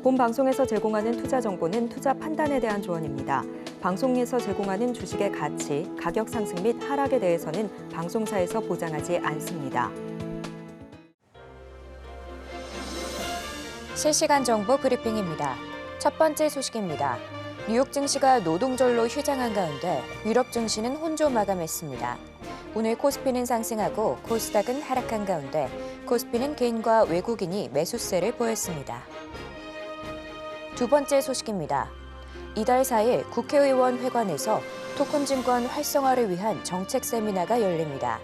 본 방송에서 제공하는 투자 정보는 투자 판단에 대한 조언입니다. 방송에서 제공하는 주식의 가치, 가격 상승 및 하락에 대해서는 방송사에서 보장하지 않습니다. 실시간 정보 브리핑입니다. 첫 번째 소식입니다. 뉴욕 증시가 노동절로 휴장한 가운데 유럽 증시는 혼조 마감했습니다. 오늘 코스피는 상승하고 코스닥은 하락한 가운데 코스피는 개인과 외국인이 매수세를 보였습니다. 두 번째 소식입니다. 이달 4일 국회의원 회관에서 토큰증권 활성화를 위한 정책 세미나가 열립니다.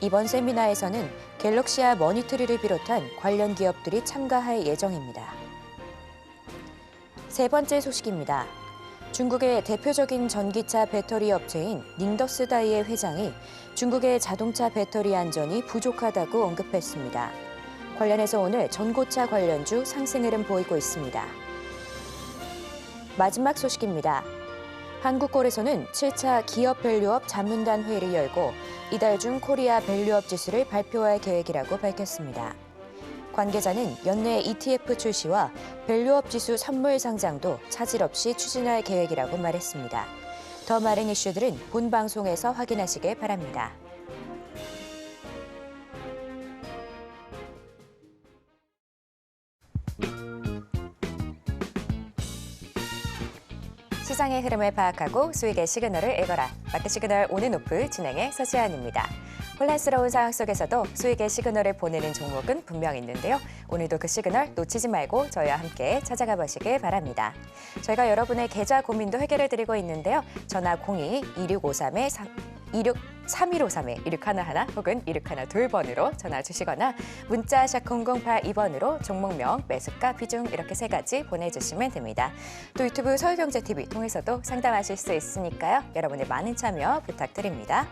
이번 세미나에서는 갤럭시와 머니트리를 비롯한 관련 기업들이 참가할 예정입니다. 세 번째 소식입니다. 중국의 대표적인 전기차 배터리 업체인 닝더스다이의 회장이 중국의 자동차 배터리 안전이 부족하다고 언급했습니다. 관련해서 오늘 전고차 관련주 상승 흐름 보이고 있습니다. 마지막 소식입니다. 한국콜에서는 7차 기업 밸류업 자문단 회의를 열고 이달 중 코리아 밸류업 지수를 발표할 계획이라고 밝혔습니다. 관계자는 연내 ETF 출시와 밸류업 지수 선물 상장도 차질 없이 추진할 계획이라고 말했습니다. 더 많은 이슈들은 본 방송에서 확인하시길 바랍니다. 시장의 흐름을 파악하고 수익의 시그널을 읽어라. 마켓 시그널 온앤오프 진행의 서지안입니다. 혼란스러운 상황 속에서도 수익의 시그널을 보내는 종목은 분명 있는데요. 오늘도 그 시그널 놓치지 말고 저희와 함께 찾아가 보시길 바랍니다. 저희가 여러분의 계좌 고민도 해결해 드리고 있는데요. 전화 02-2653-3153-2611 혹은 2612번으로 전화 주시거나 문자 샵 0082번으로 종목명, 매수가, 비중 이렇게 세 가지 보내주시면 됩니다. 또 유튜브 서울경제TV 통해서도 상담하실 수 있으니까요. 여러분의 많은 참여 부탁드립니다.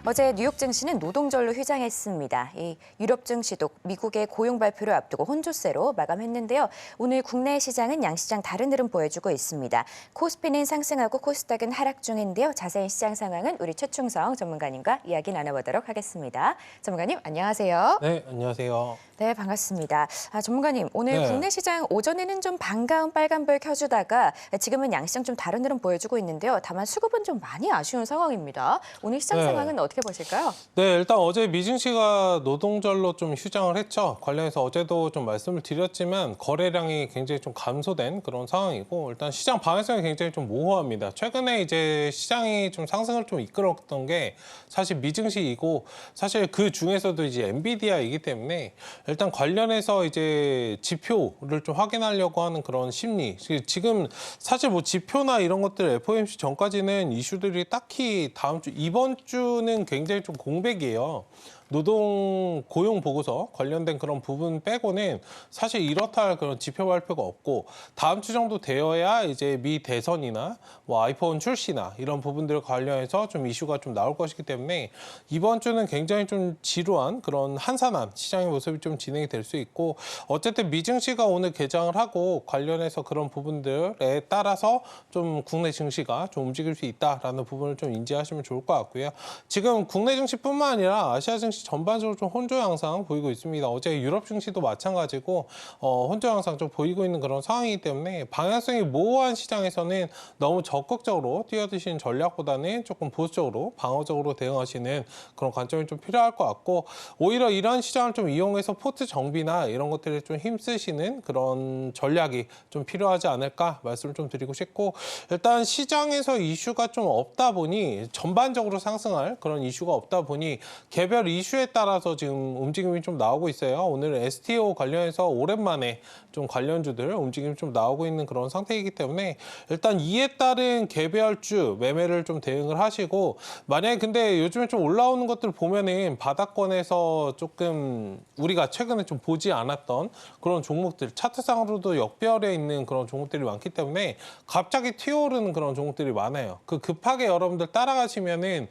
어제 뉴욕 증시는 노동절로 휴장했습니다. 이 유럽 증시도 미국의 고용 발표를 앞두고 혼조세로 마감했는데요. 오늘 국내 시장은 양시장 다른 흐름 보여주고 있습니다. 코스피는 상승하고 코스닥은 하락 중인데요. 자세한 시장 상황은 우리 최충성 전문가님과 이야기 나눠보도록 하겠습니다. 전문가님 안녕하세요. 네, 안녕하세요. 네, 반갑습니다. 전문가님, 오늘 국내 시장 오전에는 좀 반가운 빨간불 켜주다가 지금은 양시장 좀 다른 흐름 보여주고 있는데요. 다만 수급은 좀 많이 아쉬운 상황입니다. 오늘 시장 상황은 어떻게 보실까요? 네, 일단 어제 미증시가 노동절로 좀 휴장을 했죠. 관련해서 어제도 좀 말씀을 드렸지만 거래량이 굉장히 좀 감소된 그런 상황이고 일단 시장 방향성이 굉장히 좀 모호합니다. 최근에 이제 시장이 좀 상승을 좀 이끌었던 게 사실 미증시이고 사실 그 중에서도 이제 엔비디아이기 때문에 일단 관련해서 이제 지표를 좀 확인하려고 하는 그런 심리. 지금 사실 뭐 지표나 이런 것들 FOMC 전까지는 이슈들이 딱히 다음 주, 이번 주는 굉장히 좀 공백이에요. 노동 고용 보고서 관련된 그런 부분 빼고는 사실 이렇다 할 그런 지표 발표가 없고 다음 주 정도 되어야 이제 미 대선이나 뭐 아이폰 출시나 이런 부분들 관련해서 좀 이슈가 좀 나올 것이기 때문에 이번 주는 굉장히 좀 지루한 그런 한산한 시장의 모습이 좀 진행이 될 수 있고 어쨌든 미증시가 오늘 개장을 하고 관련해서 그런 부분들에 따라서 좀 국내 증시가 좀 움직일 수 있다라는 부분을 좀 인지하시면 좋을 것 같고요. 지금 국내 증시뿐만 아니라 아시아 증시 전반적으로 좀 혼조 양상 보이고 있습니다. 어제 유럽 증시도 마찬가지고 혼조 양상 좀 보이고 있는 그런 상황이기 때문에 방향성이 모호한 시장에서는 너무 적극적으로 뛰어드시는 전략보다는 조금 보수적으로 방어적으로 대응하시는 그런 관점이 좀 필요할 것 같고 오히려 이런 시장을 좀 이용해서 포트 정비나 이런 것들에 좀 힘쓰시는 그런 전략이 좀 필요하지 않을까 말씀을 좀 드리고 싶고 일단 시장에서 이슈가 좀 없다 보니 전반적으로 상승할 그런 이슈가 없다 보니 개별 이슈에 따라서 지금 움직임이 좀 나오고 있어요. 오늘 STO 관련해서 오랜만에 좀 관련주들 움직임이 좀 나오고 있는 그런 상태이기 때문에 일단 이에 따른 개별주 매매를 좀 대응을 하시고 만약에 근데 요즘에 좀 올라오는 것들 보면은 바닥권에서 조금 우리가 최근에 좀 보지 않았던 그런 종목들 차트상으로도 역별에 있는 그런 종목들이 많기 때문에 갑자기 튀어오르는 그런 종목들이 많아요. 그 급하게 여러분들 따라가시면은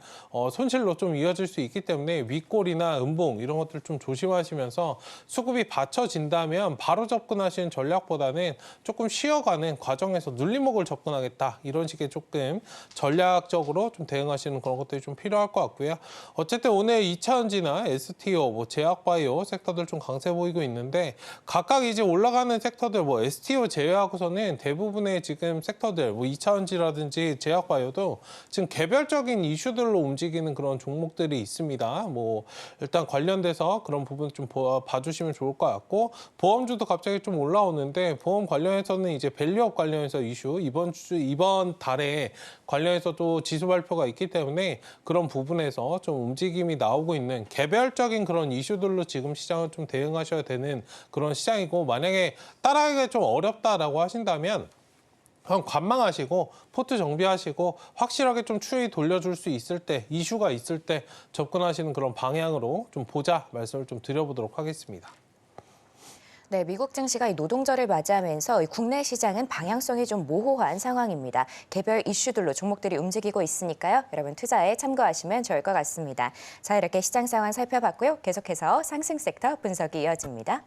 손실로 좀 이어질 수 있기 때문에 윗골이 매몰이나 음봉 이런 것들 좀 조심하시면서 수급이 받쳐진다면 바로 접근하시는 전략보다는 조금 쉬어가는 과정에서 눌림목을 접근하겠다. 이런 식의 조금 전략적으로 좀 대응하시는 그런 것들이 좀 필요할 것 같고요. 어쨌든 오늘 2차전지나 STO, 제약바이오 섹터들 좀 강세 보이고 있는데 각각 이제 올라가는 섹터들 STO 제외하고서는 대부분의 지금 섹터들 2차전지라든지 제약바이오도 지금 개별적인 이슈들로 움직이는 그런 종목들이 있습니다. 일단 관련돼서 그런 부분 좀 봐주시면 좋을 것 같고 보험주도 갑자기 좀 올라오는데 보험 관련해서는 이제 밸류업 관련해서 이슈 이번 달에 관련해서도 지수 발표가 있기 때문에 그런 부분에서 좀 움직임이 나오고 있는 개별적인 그런 이슈들로 지금 시장을 좀 대응하셔야 되는 그런 시장이고 만약에 따라하기가 좀 어렵다라고 하신다면 그냥 관망하시고 포트 정비하시고 확실하게 좀 추이 돌려줄 수 있을 때 이슈가 있을 때 접근하시는 그런 방향으로 좀 보자 말씀을 좀 드려보도록 하겠습니다. 네, 미국 증시가 이 노동절을 맞이하면서 이 국내 시장은 방향성이 좀 모호한 상황입니다. 개별 이슈들로 종목들이 움직이고 있으니까요. 여러분 투자에 참고하시면 좋을 것 같습니다. 자, 이렇게 시장 상황 살펴봤고요. 계속해서 상승 섹터 분석이 이어집니다.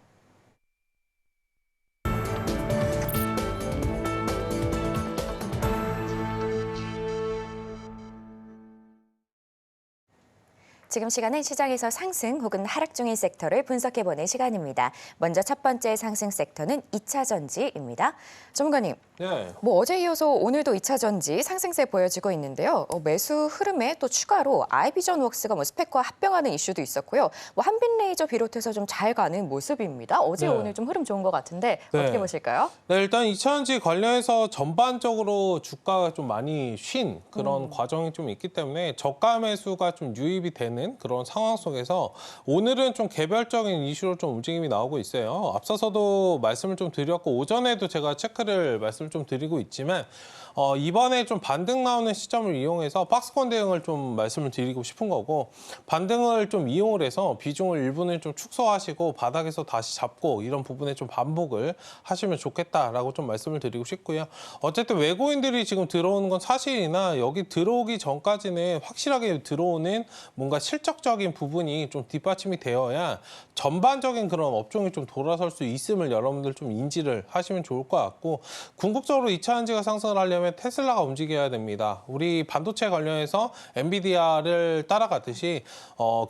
지금 시간은 시장에서 상승 혹은 하락 중인 섹터를 분석해보는 시간입니다. 먼저 첫 번째 상승 섹터는 2차 전지입니다. 전문가님, 네. 어제 이어서 오늘도 2차 전지 상승세 보여지고 있는데요. 매수 흐름에 또 추가로 아이비전웍스가 스펙과 합병하는 이슈도 있었고요. 한빛레이저 비롯해서 좀 잘 가는 모습입니다. 어제 네. 오늘 좀 흐름 좋은 것 같은데 어떻게 보실까요? 네, 일단 2차전지 관련해서 전반적으로 주가가 좀 많이 쉰 그런 과정이 좀 있기 때문에 저가 매수가 좀 유입이 되는 그런 상황 속에서 오늘은 좀 개별적인 이슈로 좀 움직임이 나오고 있어요. 앞서서도 말씀을 좀 드렸고 오전에도 제가 체크를 말씀을 좀 드리고 있지만 이번에 좀 반등 나오는 시점을 이용해서 박스권 대응을 좀 말씀을 드리고 싶은 거고 반등을 좀 이용을 해서 비중을 일부는 좀 축소하시고 바닥에서 다시 잡고 이런 부분에 좀 반복을 하시면 좋겠다라고 좀 말씀을 드리고 싶고요. 어쨌든 외국인들이 지금 들어오는 건 사실이나 여기 들어오기 전까지는 확실하게 들어오는 뭔가 실적적인 부분이 좀 뒷받침이 되어야 전반적인 그런 업종이 좀 돌아설 수 있음을 여러분들 좀 인지를 하시면 좋을 것 같고 궁극적으로 2차전지가 상승을 하려면 테슬라가 움직여야 됩니다. 우리 반도체 관련해서 엔비디아를 따라가듯이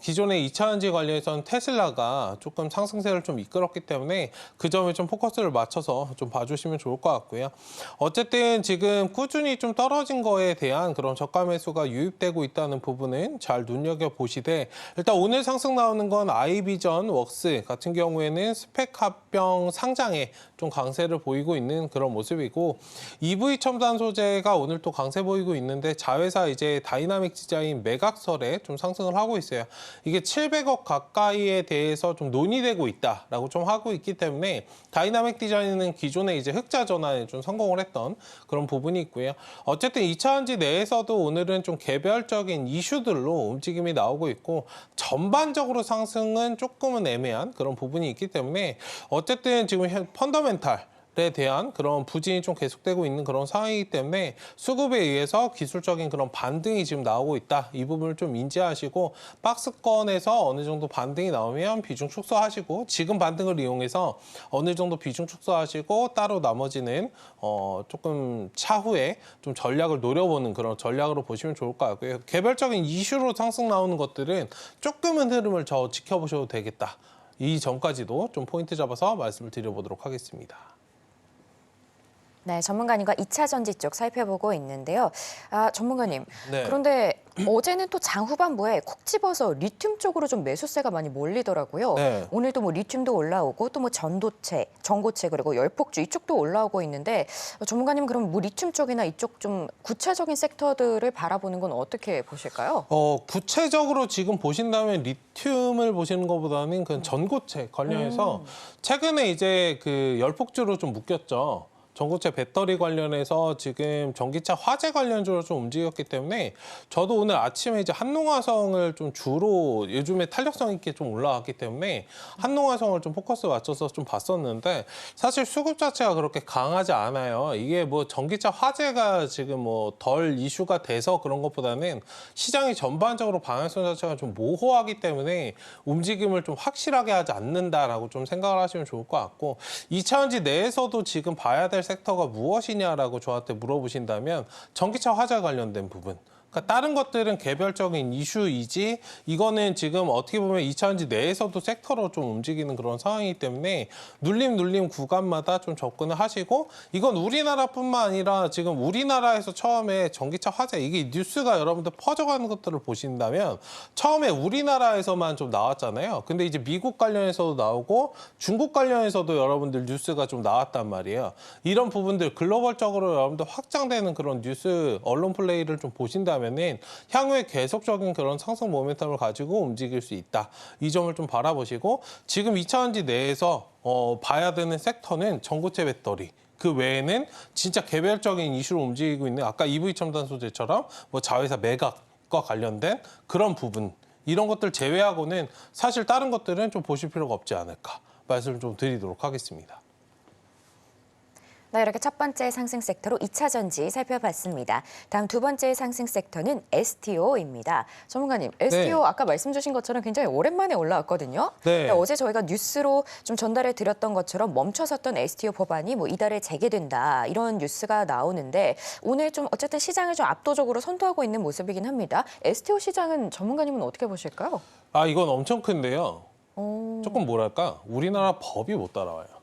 기존의 2차전지 관련해서는 테슬라가 조금 상승세를 좀 이끌었기 때문에 그 점에 좀 포커스를 맞춰서 좀 봐주시면 좋을 것 같고요. 어쨌든 지금 꾸준히 좀 떨어진 거에 대한 그런 저가 매수가 유입되고 있다는 부분은 잘 눈여겨보시되 일단 오늘 상승 나오는 건 아이비전 웍스 같은 경우에는 스펙 합병 상장에 좀 강세를 보이고 있는 그런 모습이고 EV 첨단 소재가 오늘 또 강세 보이고 있는데 자회사 이제 다이나믹 디자인 매각설에 좀 상승을 하고 있어요. 이게 700억 가까이에 대해서 좀 논의되고 있다라고 좀 하고 있기 때문에 다이나믹 디자인은 기존에 이제 흑자 전환에 좀 성공을 했던 그런 부분이 있고요. 어쨌든 2차전지 내에서도 오늘은 좀 개별적인 이슈들로 움직임이 나오고 있고 전반적으로 상승은 조금은 애매한 그런 부분이 있기 때문에 어쨌든 지금 펀더멘탈에 대한 그런 부진이 좀 계속되고 있는 그런 상황이기 때문에 수급에 의해서 기술적인 그런 반등이 지금 나오고 있다. 이 부분을 좀 인지하시고 박스권에서 어느 정도 반등이 나오면 비중 축소하시고 지금 반등을 이용해서 어느 정도 비중 축소하시고 따로 나머지는 조금 차후에 좀 전략을 노려보는 그런 전략으로 보시면 좋을 것 같고요. 개별적인 이슈로 상승 나오는 것들은 조금은 흐름을 지켜보셔도 되겠다. 이 점까지도 좀 포인트 잡아서 말씀을 드려보도록 하겠습니다. 네, 전문가님과 2차 전지 쪽 살펴보고 있는데요. 전문가님, 네. 그런데 어제는 또 장 후반부에 콕 집어서 리튬 쪽으로 좀 매수세가 많이 몰리더라고요. 네. 오늘도 리튬도 올라오고 또 전도체, 전고체 그리고 열폭주 이쪽도 올라오고 있는데 전문가님 그럼 리튬 쪽이나 이쪽 좀 구체적인 섹터들을 바라보는 건 어떻게 보실까요? 구체적으로 지금 보신다면 리튬을 보시는 것보다는 그 전고체 관련해서 최근에 이제 그 열폭주로 좀 묶였죠. 전고체 배터리 관련해서 지금 전기차 화재 관련주로 좀 움직였기 때문에 저도 오늘 아침에 이제 한농화성을 좀 주로 요즘에 탄력성 있게 좀 올라왔기 때문에 한농화성을 좀 포커스 맞춰서 좀 봤었는데 사실 수급 자체가 그렇게 강하지 않아요. 이게 뭐 전기차 화재가 지금 뭐 덜 이슈가 돼서 그런 것보다는 시장이 전반적으로 방향성 자체가 좀 모호하기 때문에 움직임을 좀 확실하게 하지 않는다라고 좀 생각을 하시면 좋을 것 같고 2차전지 내에서도 지금 봐야 될 섹터가 무엇이냐라고 저한테 물어보신다면 전기차 화재 관련된 부분. 그러니까 다른 것들은 개별적인 이슈이지 이거는 지금 어떻게 보면 2차전지 내에서도 섹터로 좀 움직이는 그런 상황이기 때문에 눌림 구간마다 좀 접근을 하시고 이건 우리나라뿐만 아니라 지금 우리나라에서 처음에 전기차 화재 이게 뉴스가 여러분들 퍼져가는 것들을 보신다면 처음에 우리나라에서만 좀 나왔잖아요. 근데 이제 미국 관련해서도 나오고 중국 관련해서도 여러분들 뉴스가 좀 나왔단 말이에요. 이런 부분들 글로벌적으로 여러분들 확장되는 그런 뉴스 언론 플레이를 좀 보신다면 은 향후에 계속적인 그런 상승 모멘텀을 가지고 움직일 수 있다. 이 점을 좀 바라보시고 지금 2차전지 내에서 봐야 되는 섹터는 전고체 배터리. 그 외에는 진짜 개별적인 이슈로 움직이고 있는 아까 EV 첨단 소재처럼 뭐 자회사 매각과 관련된 그런 부분 이런 것들 제외하고는 사실 다른 것들은 좀 보실 필요가 없지 않을까 말씀을 좀 드리도록 하겠습니다. 네, 이렇게 첫 번째 상승 섹터로 2차 전지 살펴봤습니다. 다음 두 번째 상승 섹터는 STO입니다. 전문가님, STO 네. 아까 말씀 주신 것처럼 굉장히 오랜만에 올라왔거든요. 네. 어제 저희가 뉴스로 좀 전달해 드렸던 것처럼 멈춰섰던 STO 법안이 뭐 이달에 재개된다 이런 뉴스가 나오는데 오늘 좀 어쨌든 시장을 좀 압도적으로 선도하고 있는 모습이긴 합니다. STO 시장은 전문가님은 어떻게 보실까요? 아 이건 엄청 큰데요. 조금 뭐랄까 우리나라 법이 못 따라와요.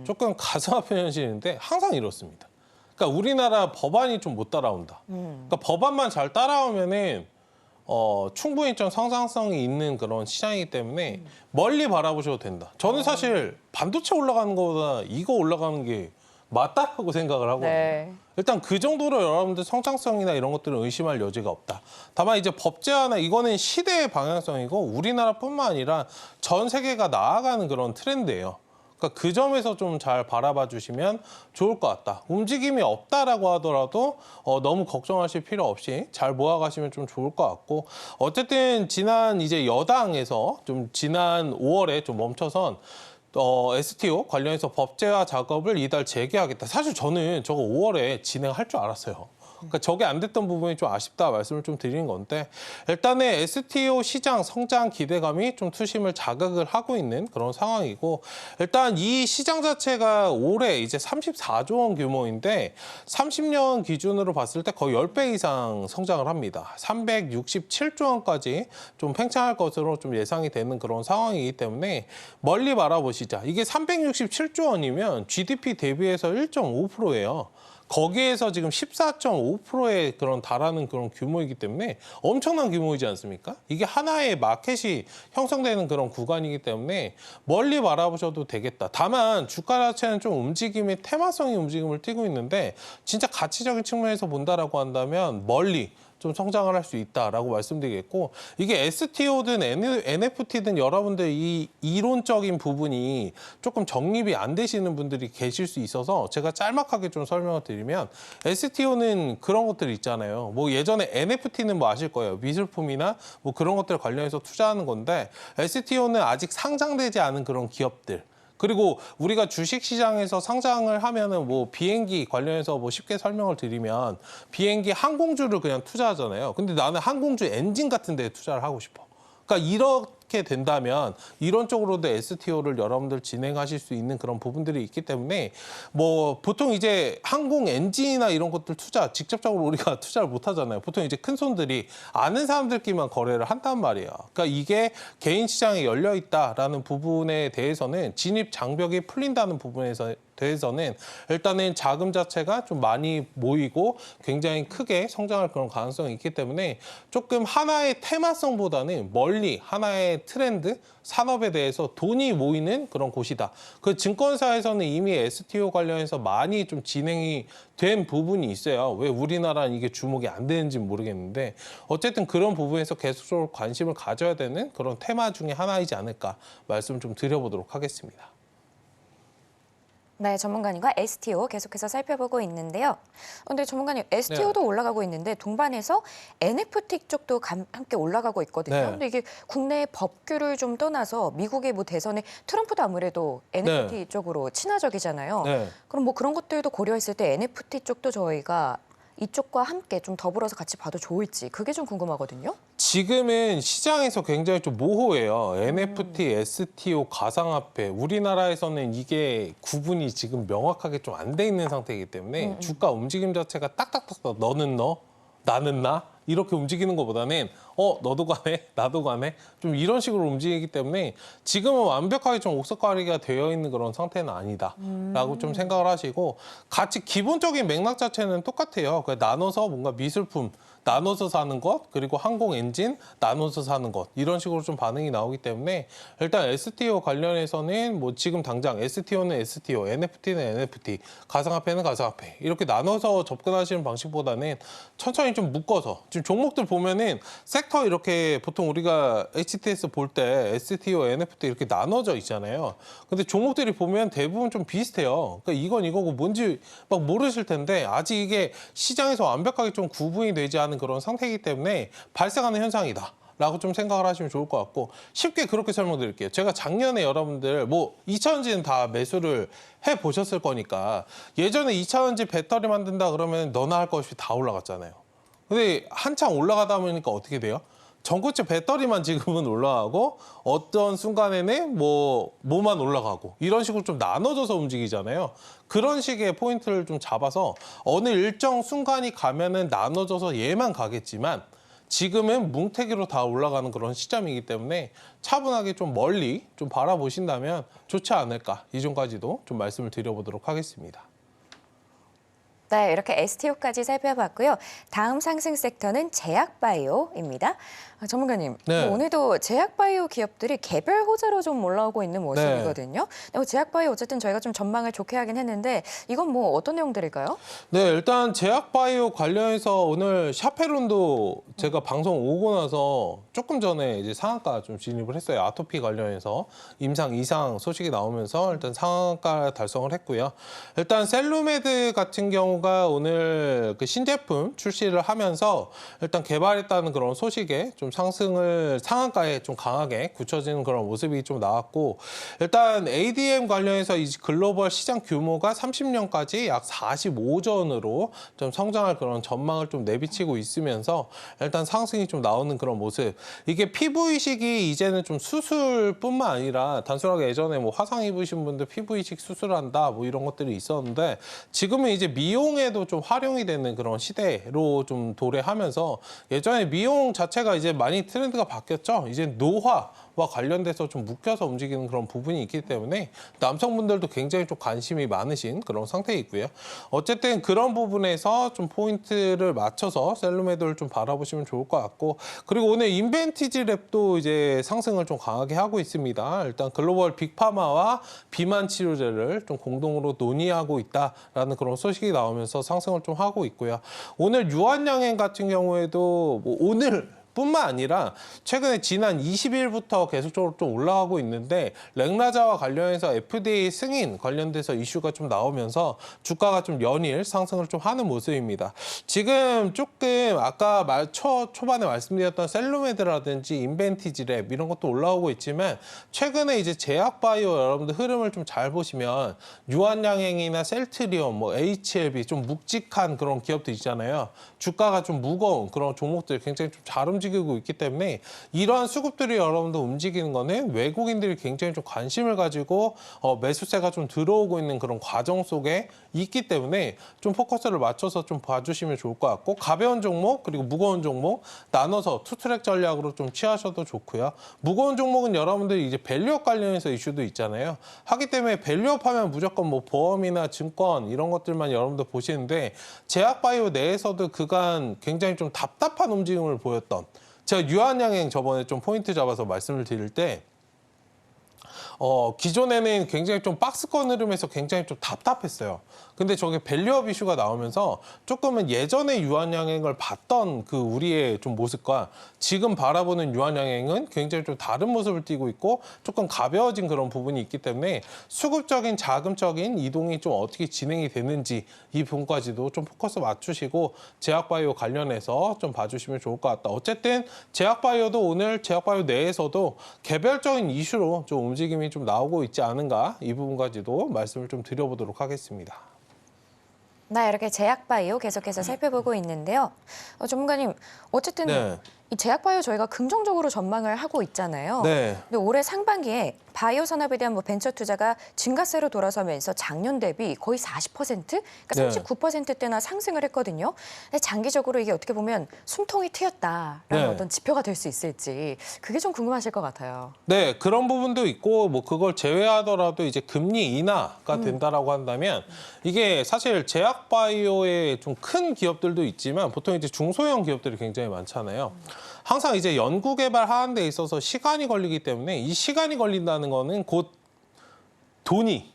조금 가슴 아픈 현실인데 항상 이렇습니다. 그러니까 우리나라 법안이 좀 못 따라온다. 그러니까 법안만 잘 따라오면은 충분히 좀 성장성이 있는 그런 시장이기 때문에 멀리 바라보셔도 된다. 저는 사실 반도체 올라가는 것보다 이거 올라가는 게 맞다고 생각을 하거든요. 네. 일단 그 정도로 여러분들 성장성이나 이런 것들은 의심할 여지가 없다. 다만 이제 법 제한은 이거는 시대의 방향성이고 우리나라뿐만 아니라 전 세계가 나아가는 그런 트렌드예요. 그러니까 그 점에서 좀 잘 바라봐 주시면 좋을 것 같다. 움직임이 없다라고 하더라도 너무 걱정하실 필요 없이 잘 모아가시면 좀 좋을 것 같고 어쨌든 지난 이제 여당에서 좀 지난 5월에 좀 멈춰선 STO 관련해서 법제화 작업을 이달 재개하겠다. 사실 저는 저거 5월에 진행할 줄 알았어요. 그러니까 저게 안 됐던 부분이 좀 아쉽다 말씀을 좀 드리는 건데 일단은 STO 시장 성장 기대감이 좀 투심을 자극을 하고 있는 그런 상황이고 일단 이 시장 자체가 올해 이제 34조 원 규모인데 30년 기준으로 봤을 때 거의 10배 이상 성장을 합니다. 367조 원까지 좀 팽창할 것으로 좀 예상이 되는 그런 상황이기 때문에 멀리 바라보시자. 이게 367조 원이면 GDP 대비해서 1.5%예요. 거기에서 지금 14.5%에 그런 달하는 그런 규모이기 때문에 엄청난 규모이지 않습니까? 이게 하나의 마켓이 형성되는 그런 구간이기 때문에 멀리 바라보셔도 되겠다. 다만 주가 자체는 좀 움직임이 테마성의 움직임을 띠고 있는데 진짜 가치적인 측면에서 본다라고 한다면 멀리 좀 성장을 할 수 있다라고 말씀드리겠고 이게 STO든 NFT든 여러분들 이 이론적인 부분이 조금 정립이 안 되시는 분들이 계실 수 있어서 제가 짤막하게 좀 설명을 드리면 STO는 그런 것들 있잖아요. 뭐 예전에 NFT는 뭐 아실 거예요. 미술품이나 뭐 그런 것들 관련해서 투자하는 건데 STO는 아직 상장되지 않은 그런 기업들 그리고 우리가 주식시장에서 상장을 하면은 뭐 비행기 관련해서 뭐 쉽게 설명을 드리면 비행기 항공주를 그냥 투자하잖아요. 근데 나는 항공주 엔진 같은 데에 투자를 하고 싶어. 그러니까 이렇게 된다면 이런 쪽으로도 STO를 여러분들 진행하실 수 있는 그런 부분들이 있기 때문에 뭐 보통 이제 항공 엔진이나 이런 것들 투자 직접적으로 우리가 투자를 못 하잖아요. 보통 이제 큰 손들이 아는 사람들끼리만 거래를 한단 말이에요. 그러니까 이게 개인 시장에 열려 있다라는 부분에 대해서는 진입 장벽이 풀린다는 부분에서 대해서는 일단은 자금 자체가 좀 많이 모이고 굉장히 크게 성장할 그런 가능성이 있기 때문에 조금 하나의 테마성보다는 멀리 하나의 트렌드, 산업에 대해서 돈이 모이는 그런 곳이다. 그 증권사에서는 이미 STO 관련해서 많이 좀 진행이 된 부분이 있어요. 왜 우리나라는 이게 주목이 안 되는지 모르겠는데 어쨌든 그런 부분에서 계속적으로 관심을 가져야 되는 그런 테마 중에 하나이지 않을까 말씀 좀 드려보도록 하겠습니다. 네, 전문가님과 STO 계속해서 살펴보고 있는데요. 근데 전문가님, STO도 올라가고 있는데 동반해서 NFT 쪽도 함께 올라가고 있거든요. 네. 근데 이게 국내 법규를 좀 떠나서 미국의 뭐 대선에 트럼프도 아무래도 NFT 쪽으로 친화적이잖아요. 네. 그럼 뭐 그런 것들도 고려했을 때 NFT 쪽도 저희가 이쪽과 함께 좀 더불어서 같이 봐도 좋을지 그게 좀 궁금하거든요. 지금은 시장에서 굉장히 좀 모호해요. NFT, STO, 가상화폐. 우리나라에서는 이게 구분이 지금 명확하게 좀 안 돼 있는 상태이기 때문에 주가 움직임 자체가 딱딱딱 너는 너, 나는 나 이렇게 움직이는 것보다는 너도 가네, 나도 가네 좀 이런 식으로 움직이기 때문에 지금은 완벽하게 좀 옥석가리가 되어 있는 그런 상태는 아니다라고 좀 생각을 하시고 같이 기본적인 맥락 자체는 똑같아요. 나눠서 뭔가 미술품 나눠서 사는 것 그리고 항공 엔진 나눠서 사는 것 이런 식으로 좀 반응이 나오기 때문에 일단 STO 관련해서는 뭐 지금 당장 STO는 STO, NFT는 NFT, 가상화폐는 가상화폐 이렇게 나눠서 접근하시는 방식보다는 천천히 좀 묶어서 지금 종목들 보면은 섹터 이렇게 보통 우리가 HTS 볼 때 STO, NFT 이렇게 나눠져 있잖아요. 근데 종목들이 보면 대부분 좀 비슷해요. 그러니까 이건 이거고 뭔지 막 모르실 텐데 아직 이게 시장에서 완벽하게 좀 구분이 되지 않은 그런 상태이기 때문에 발생하는 현상이다. 라고 좀 생각을 하시면 좋을 것 같고 쉽게 그렇게 설명드릴게요. 제가 작년에 여러분들 뭐 2차전지는 다 매수를 해보셨을 거니까 예전에 2차전지 배터리 만든다 그러면 너나 할 것 없이 다 올라갔잖아요. 근데 한창 올라가다 보니까 어떻게 돼요? 전고체 배터리만 지금은 올라가고 어떤 순간에는 뭐만 올라가고 이런 식으로 좀 나눠져서 움직이잖아요. 그런 식의 포인트를 좀 잡아서 어느 일정 순간이 가면은 나눠져서 얘만 가겠지만 지금은 뭉태기로 다 올라가는 그런 시점이기 때문에 차분하게 좀 멀리 좀 바라보신다면 좋지 않을까 이전까지도 좀 말씀을 드려보도록 하겠습니다. 네, 이렇게 STO까지 살펴봤고요. 다음 상승 섹터는 제약바이오입니다. 전문가님, 네. 오늘도 제약바이오 기업들이 개별 호재로 좀 올라오고 있는 모습이거든요. 제약바이오 어쨌든 저희가 좀 전망을 좋게 하긴 했는데 이건 뭐 어떤 내용들일까요? 네, 일단 제약바이오 관련해서 오늘 샤페론도 제가 방송 오고 나서 조금 전에 이제 상한가 좀 진입을 했어요. 아토피 관련해서 임상 이상 소식이 나오면서 일단 상한가 달성을 했고요. 일단 셀루메드 같은 경우가 오늘 그 신제품 출시를 하면서 일단 개발했다는 그런 소식에 좀 상승을 상한가에 좀 강하게 굳혀지는 그런 모습이 좀 나왔고 일단 ADM 관련해서 이 글로벌 시장 규모가 30년까지 약 45조 원으로 좀 성장할 그런 전망을 좀 내비치고 있으면서 일단 상승이 좀 나오는 그런 모습. 이게 피부 이식이 이제는 좀 수술뿐만 아니라 단순하게 예전에 뭐 화상 입으신 분들 피부 이식 수술한다 뭐 이런 것들이 있었는데 지금은 이제 미용에도 좀 활용이 되는 그런 시대로 좀 도래하면서 예전에 미용 자체가 이제 많이 트렌드가 바뀌었죠. 이제 노화와 관련돼서 좀 묶여서 움직이는 그런 부분이 있기 때문에 남성분들도 굉장히 좀 관심이 많으신 그런 상태에 있고요. 어쨌든 그런 부분에서 좀 포인트를 맞춰서 셀루메드를 좀 바라보시면 좋을 것 같고 그리고 오늘 인벤티지 랩도 이제 상승을 좀 강하게 하고 있습니다. 일단 글로벌 빅파마와 비만 치료제를 좀 공동으로 논의하고 있다라는 그런 소식이 나오면서 상승을 좀 하고 있고요. 오늘 유한양행 같은 경우에도 뭐 오늘 뿐만 아니라 최근에 지난 20일부터 계속적으로 좀 올라가고 있는데 렉라자와 관련해서 FDA 승인 관련돼서 이슈가 좀 나오면서 주가가 좀 연일 상승을 좀 하는 모습입니다. 지금 조금 아까 초반에 말씀드렸던 셀루메드라든지 인벤티지랩 이런 것도 올라오고 있지만 최근에 이제 제약바이오 여러분들 흐름을 좀 잘 보시면 유한양행이나 셀트리온, 뭐 HLB 좀 묵직한 그런 기업들 있잖아요. 주가가 좀 무거운 그런 종목들 굉장히 좀 잘 움직이고 있기 때문에 이러한 수급들이 여러분들 움직이는 거는 외국인들이 굉장히 좀 관심을 가지고 매수세가 좀 들어오고 있는 그런 과정 속에 있기 때문에 좀 포커스를 맞춰서 좀 봐주시면 좋을 것 같고 가벼운 종목 그리고 무거운 종목 나눠서 투트랙 전략으로 좀 취하셔도 좋고요. 무거운 종목은 여러분들이 이제 밸류업 관련해서 이슈도 있잖아요. 하기 때문에 밸류업 하면 무조건 뭐 보험이나 증권 이런 것들만 여러분들 보시는데 제약바이오 내에서도 그간 굉장히 좀 답답한 움직임을 보였던 제가 유한양행 저번에 좀 포인트 잡아서 말씀을 드릴 때 기존에는 굉장히 좀 박스권 흐름에서 굉장히 좀 답답했어요. 근데 저게 밸류업 이슈가 나오면서 조금은 예전에 유한양행을 봤던 그 우리의 좀 모습과 지금 바라보는 유한양행은 굉장히 좀 다른 모습을 띠고 있고 조금 가벼워진 그런 부분이 있기 때문에 수급적인 자금적인 이동이 좀 어떻게 진행이 되는지 이 부분까지도 좀 포커스 맞추시고 제약바이오 관련해서 좀 봐주시면 좋을 것 같다. 어쨌든 제약바이오도 오늘 제약바이오 내에서도 개별적인 이슈로 좀 움직임이 좀 나오고 있지 않은가 이 부분까지도 말씀을 좀 드려보도록 하겠습니다. 네, 이렇게 제약바이오 계속해서 살펴보고 있는데요. 전문가님, 어쨌든 네. 이 제약바이오 저희가 긍정적으로 전망을 하고 있잖아요. 네. 근데 올해 상반기에 바이오 산업에 대한 벤처 투자가 증가세로 돌아서면서 작년 대비 거의 40%, 그러니까 39%대나 상승을 했거든요. 근데 장기적으로 이게 어떻게 보면 숨통이 트였다라는 어떤 지표가 될 수 있을지 그게 좀 궁금하실 것 같아요. 네, 그런 부분도 있고 뭐 그걸 제외하더라도 이제 금리 인하가 된다라고 한다면 이게 사실 제약바이오의 좀 큰 기업들도 있지만 보통 이제 중소형 기업들이 굉장히 많잖아요. 항상 이제 연구 개발하는 데 있어서 시간이 걸리기 때문에 이 시간이 걸린다는 거는 곧 돈이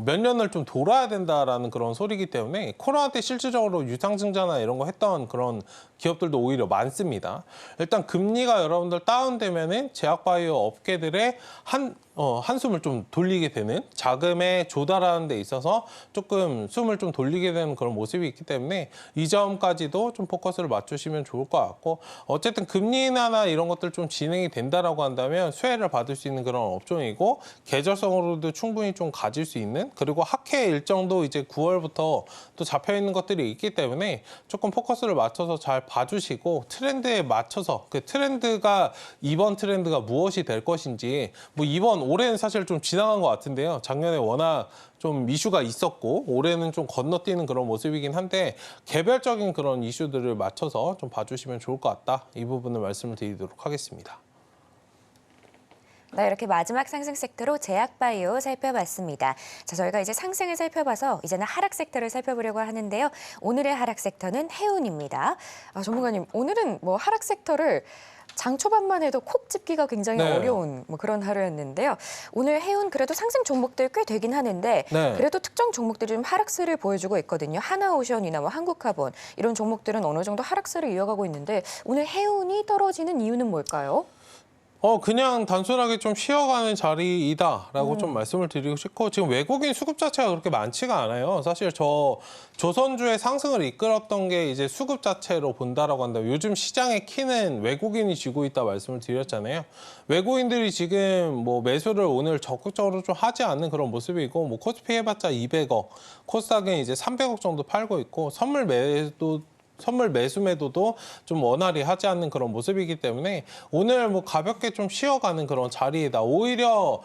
몇 년을 좀 돌아야 된다라는 그런 소리이기 때문에 코로나 때 실질적으로 유상증자나 이런 거 했던 그런 기업들도 오히려 많습니다. 일단 금리가 여러분들 다운되면은 제약바이오 업계들의 한숨을 좀 돌리게 되는 자금에 조달하는 데 있어서 조금 숨을 좀 돌리게 되는 그런 모습이 있기 때문에 이 점까지도 좀 포커스를 맞추시면 좋을 것 같고 어쨌든 금리 인하나 이런 것들 좀 진행이 된다라고 한다면 수혜를 받을 수 있는 그런 업종이고 계절성으로도 충분히 좀 가질 수 있는 그리고 학회 일정도 이제 9월부터 또 잡혀 있는 것들이 있기 때문에 조금 포커스를 맞춰서 잘 봐주시고 트렌드에 맞춰서 그 트렌드가 이번 트렌드가 무엇이 될 것인지 뭐 이번 올해는 사실 좀 지나간 것 같은데요. 작년에 워낙 좀 이슈가 있었고 올해는 좀 건너뛰는 그런 모습이긴 한데 개별적인 그런 이슈들을 맞춰서 좀 봐주시면 좋을 것 같다. 이 부분을 말씀을 드리도록 하겠습니다. 네, 이렇게 마지막 상승 섹터로 제약바이오 살펴봤습니다. 자, 저희가 이제 상승을 살펴봐서 이제는 하락 섹터를 살펴보려고 하는데요. 오늘의 하락 섹터는 해운입니다. 전문가님, 오늘은 뭐 하락 섹터를 장 초반만 해도 콕 집기가 굉장히 어려운 뭐 그런 하루였는데요. 오늘 해운 그래도 상승 종목들 꽤 되긴 하는데 그래도 특정 종목들이 좀 하락세를 보여주고 있거든요. 하나오션이나 뭐 한국카본 이런 종목들은 어느 정도 하락세를 이어가고 있는데 오늘 해운이 떨어지는 이유는 뭘까요? 그냥 단순하게 좀 쉬어가는 자리이다라고 좀 말씀을 드리고 싶고 지금 외국인 수급 자체가 그렇게 많지가 않아요. 사실 저 조선주의 상승을 이끌었던 게 이제 수급 자체로 본다라고 한다면 요즘 시장의 키는 외국인이 쥐고 있다 말씀을 드렸잖아요. 외국인들이 지금 뭐 매수를 오늘 적극적으로 좀 하지 않는 그런 모습이고 뭐 코스피 해봤자 200억, 코스닥은 이제 300억 정도 팔고 있고 선물 매수 매도도 좀 원활히 하지 않는 그런 모습이기 때문에 오늘 뭐 가볍게 좀 쉬어가는 그런 자리이다. 오히려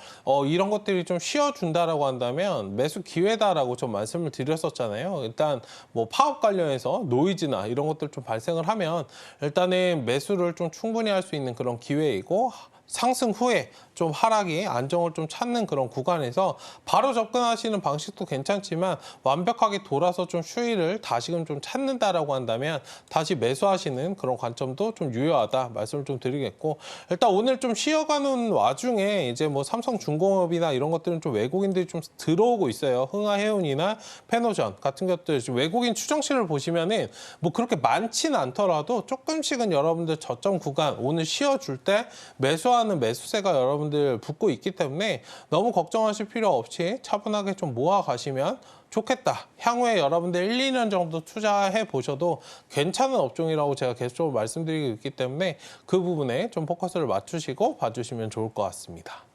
이런 것들이 좀 쉬어준다라고 한다면 매수 기회다라고 좀 말씀을 드렸었잖아요. 일단 뭐 파업 관련해서 노이즈나 이런 것들 좀 발생을 하면 일단은 매수를 좀 충분히 할 수 있는 그런 기회이고 상승 후에 좀 하락이 안정을 좀 찾는 그런 구간에서 바로 접근하시는 방식도 괜찮지만 완벽하게 돌아서 좀 수위를 다시금 좀 찾는다라고 한다면 다시 매수하시는 그런 관점도 좀 유효하다 말씀을 좀 드리겠고 일단 오늘 좀 쉬어가는 와중에 이제 뭐 삼성중공업이나 이런 것들은 좀 외국인들이 좀 들어오고 있어요. 흥하해운이나 페노전 같은 것들 지금 외국인 추정치를 보시면은 뭐 그렇게 많지는 않더라도 조금씩은 여러분들 저점 구간 오늘 쉬어줄 때 매수하는 매수세가 여러분들 붙고 있기 때문에 너무 걱정하실 필요 없이 차분하게 좀 모아 가시면 좋겠다. 향후에 여러분들 1, 2년 정도 투자해 보셔도 괜찮은 업종이라고 제가 계속적으로 말씀드리고 있기 때문에 그 부분에 좀 포커스를 맞추시고 봐주시면 좋을 것 같습니다.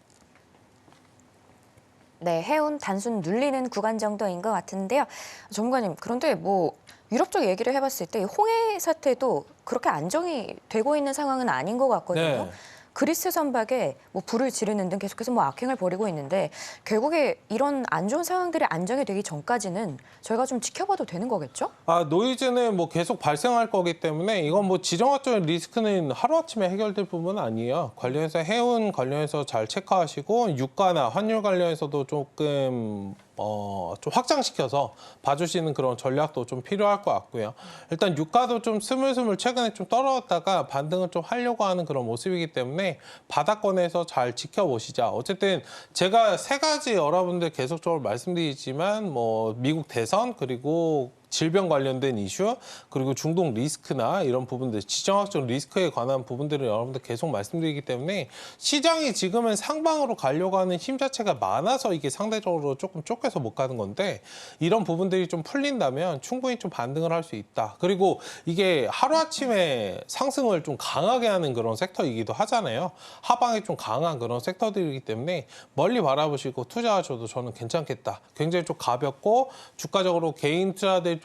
네, 해운 단순 눌리는 구간 정도인 것 같은데요. 전문가님, 그런데 뭐 유럽 쪽 얘기를 해봤을 때 홍해 사태도 그렇게 안정이 되고 있는 상황은 아닌 것 같거든요. 그리스 선박에 뭐 불을 지르는 등 계속해서 뭐 악행을 벌이고 있는데 결국에 이런 안 좋은 상황들이 안정이 되기 전까지는 저희가 좀 지켜봐도 되는 거겠죠? 노이즈는 뭐 계속 발생할 거기 때문에 이건 뭐 지정학적인 리스크는 하루아침에 해결될 부분은 아니에요. 관련해서 해운 관련해서 잘 체크하시고 유가나 환율 관련해서도 조금 좀 확장시켜서 봐주시는 그런 전략도 좀 필요할 것 같고요. 일단 유가도 좀 스물스물 최근에 좀 떨어졌다가 반등을 좀 하려고 하는 그런 모습이기 때문에 때문에 바닥권에서 잘 지켜보시자. 어쨌든 제가 세 가지 여러분들 계속적으로 말씀드리지만 뭐 미국 대선 그리고 질병 관련된 이슈, 그리고 중동 리스크나 이런 부분들, 지정학적 리스크에 관한 부분들을 여러분들 계속 말씀드리기 때문에 시장이 지금은 상방으로 가려고 하는 힘 자체가 많아서 이게 상대적으로 조금 쫓겨서 못 가는 건데, 이런 부분들이 좀 풀린다면 충분히 좀 반등을 할 수 있다. 그리고 이게 하루아침에 상승을 좀 강하게 하는 그런 섹터이기도 하잖아요. 하방에 좀 강한 그런 섹터들이기 때문에 멀리 바라보시고 투자하셔도 저는 괜찮겠다. 굉장히 좀 가볍고 주가적으로 개인 투자들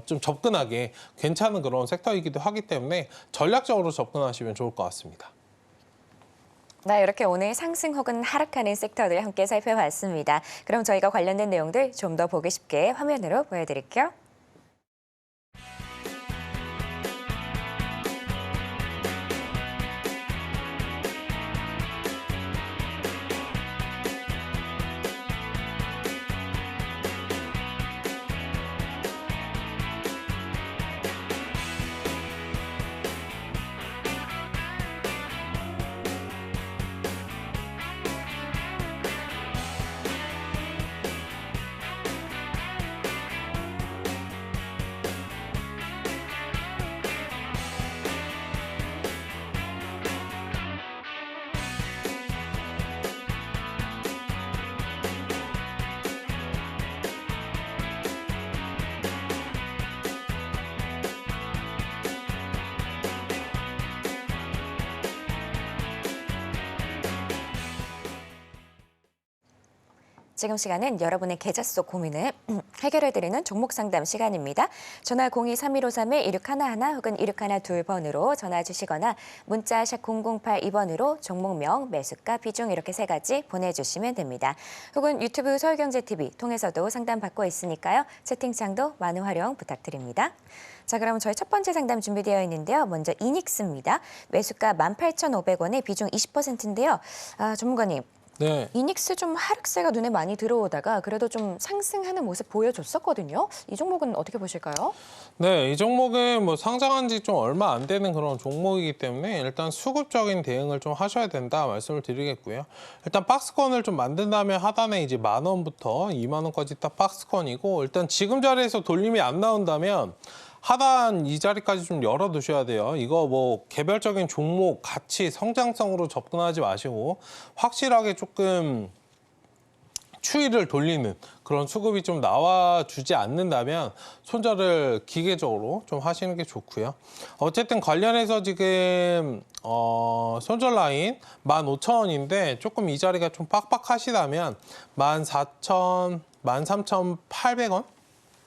좀 접근하게 괜찮은 그런 섹터이기도 하기 때문에 전략적으로 접근하시면 좋을 것 같습니다. 네, 이렇게 오늘 상승 혹은 하락하는 섹터들 함께 살펴봤습니다. 그럼 저희가 관련된 내용들 좀 더 보기 쉽게 화면으로 보여드릴게요. 지금 시간은 여러분의 계좌 속 고민을 해결해드리는 종목 상담 시간입니다. 전화 023153-1611 혹은 1612번으로 전화 주시거나 문자 샵 0082번으로 종목명, 매수가, 비중 이렇게 세 가지 보내주시면 됩니다. 혹은 유튜브 서울경제TV 통해서도 상담받고 있으니까요. 채팅창도 많은 활용 부탁드립니다. 자, 그럼 저희 첫 번째 상담 준비되어 있는데요. 먼저 이닉스입니다. 매수가 18,500원에 비중 20%인데요. 전문가님. 네. 이닉스 좀 하락세가 눈에 많이 들어오다가 그래도 좀 상승하는 모습 보여줬었거든요. 이 종목은 어떻게 보실까요? 네, 이 종목은 뭐 상장한 지 좀 얼마 안 되는 그런 종목이기 때문에 일단 수급적인 대응을 좀 하셔야 된다 말씀을 드리겠고요. 일단 박스권을 좀 만든다면 하단에 이제 10,000원부터 20,000원까지 딱 박스권이고, 일단 지금 자리에서 돌림이 안 나온다면 하단 이 자리까지 좀 열어두셔야 돼요. 이거 뭐 개별적인 종목, 가치, 성장성으로 접근하지 마시고 확실하게 조금 추이를 돌리는 그런 수급이 좀 나와주지 않는다면 손절을 기계적으로 좀 하시는 게 좋고요. 어쨌든 관련해서 지금 손절 라인 15,000원인데 조금 이 자리가 좀 빡빡하시다면 14,000, 13,800원?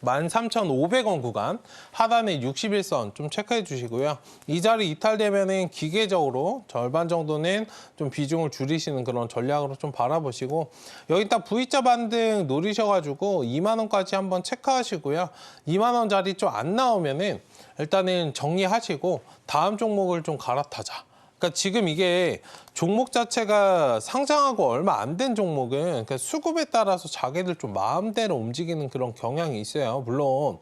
13,500원 구간 하단에 61선 좀 체크해 주시고요. 이 자리 이탈되면은 기계적으로 절반 정도는 좀 비중을 줄이시는 그런 전략으로 좀 바라보시고, 여기 딱 V자 반등 노리셔가지고 2만 원까지 한번 체크하시고요. 2만 원짜리 좀 안 나오면은 일단은 정리하시고 다음 종목을 좀 갈아타자. 그러니까 지금 이게 종목 자체가 상장하고 얼마 안 된 종목은 그러니까 수급에 따라서 자기들 좀 마음대로 움직이는 그런 경향이 있어요. 물론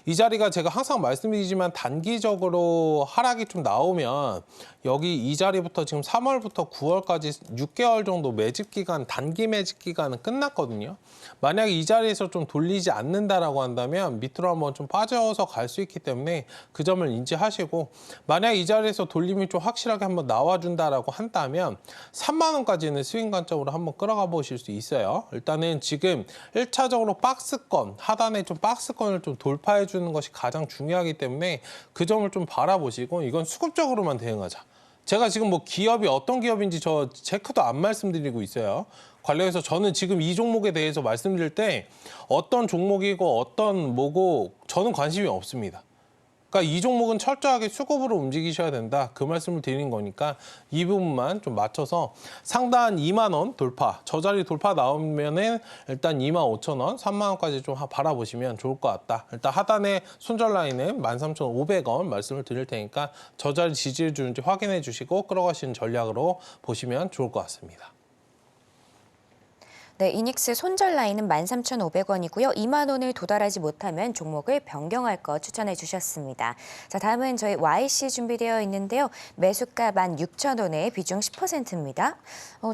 이 자리가 제가 항상 말씀드리지만 단기적으로 하락이 좀 나오면 여기 이 자리부터 지금 3월부터 9월까지 6개월 정도 매집 기간, 단기 매집 기간은 끝났거든요. 만약에 이 자리에서 좀 돌리지 않는다라고 한다면 밑으로 한번 좀 빠져서 갈 수 있기 때문에 그 점을 인지하시고, 만약 이 자리에서 돌림이 좀 확실하게 한번 나와준다라고 한다면 3만 원까지는 스윙 관점으로 한번 끌어가 보실 수 있어요. 일단은 지금 1차적으로 박스권, 하단에 좀 박스권을 좀 돌파해 주는 것이 가장 중요하기 때문에 그 점을 좀 바라보시고, 이건 수급적으로만 대응하자. 제가 지금 뭐 기업이 어떤 기업인지 저 체크도 안 말씀드리고 있어요. 관련해서 저는 지금 이 종목에 대해서 말씀드릴 때 어떤 종목이고 어떤 뭐고 저는 관심이 없습니다. 그러니까 이 종목은 철저하게 수급으로 움직이셔야 된다. 그 말씀을 드리는 거니까 이 부분만 좀 맞춰서 상단 2만 원 돌파, 저 자리 돌파 나오면은 일단 25,000원, 3만 원까지 좀 바라보시면 좋을 것 같다. 일단 하단에 손절 라인은 13,500원 말씀을 드릴 테니까 저 자리 지지해 주는지 확인해 주시고 끌어가시는 전략으로 보시면 좋을 것 같습니다. 네, 이닉스 손절 라인은 13,500원이고요. 2만 원을 도달하지 못하면 종목을 변경할 것 추천해 주셨습니다. 자, 다음은 저희 YC 준비되어 있는데요. 매수가 16,000원에 비중 10%입니다.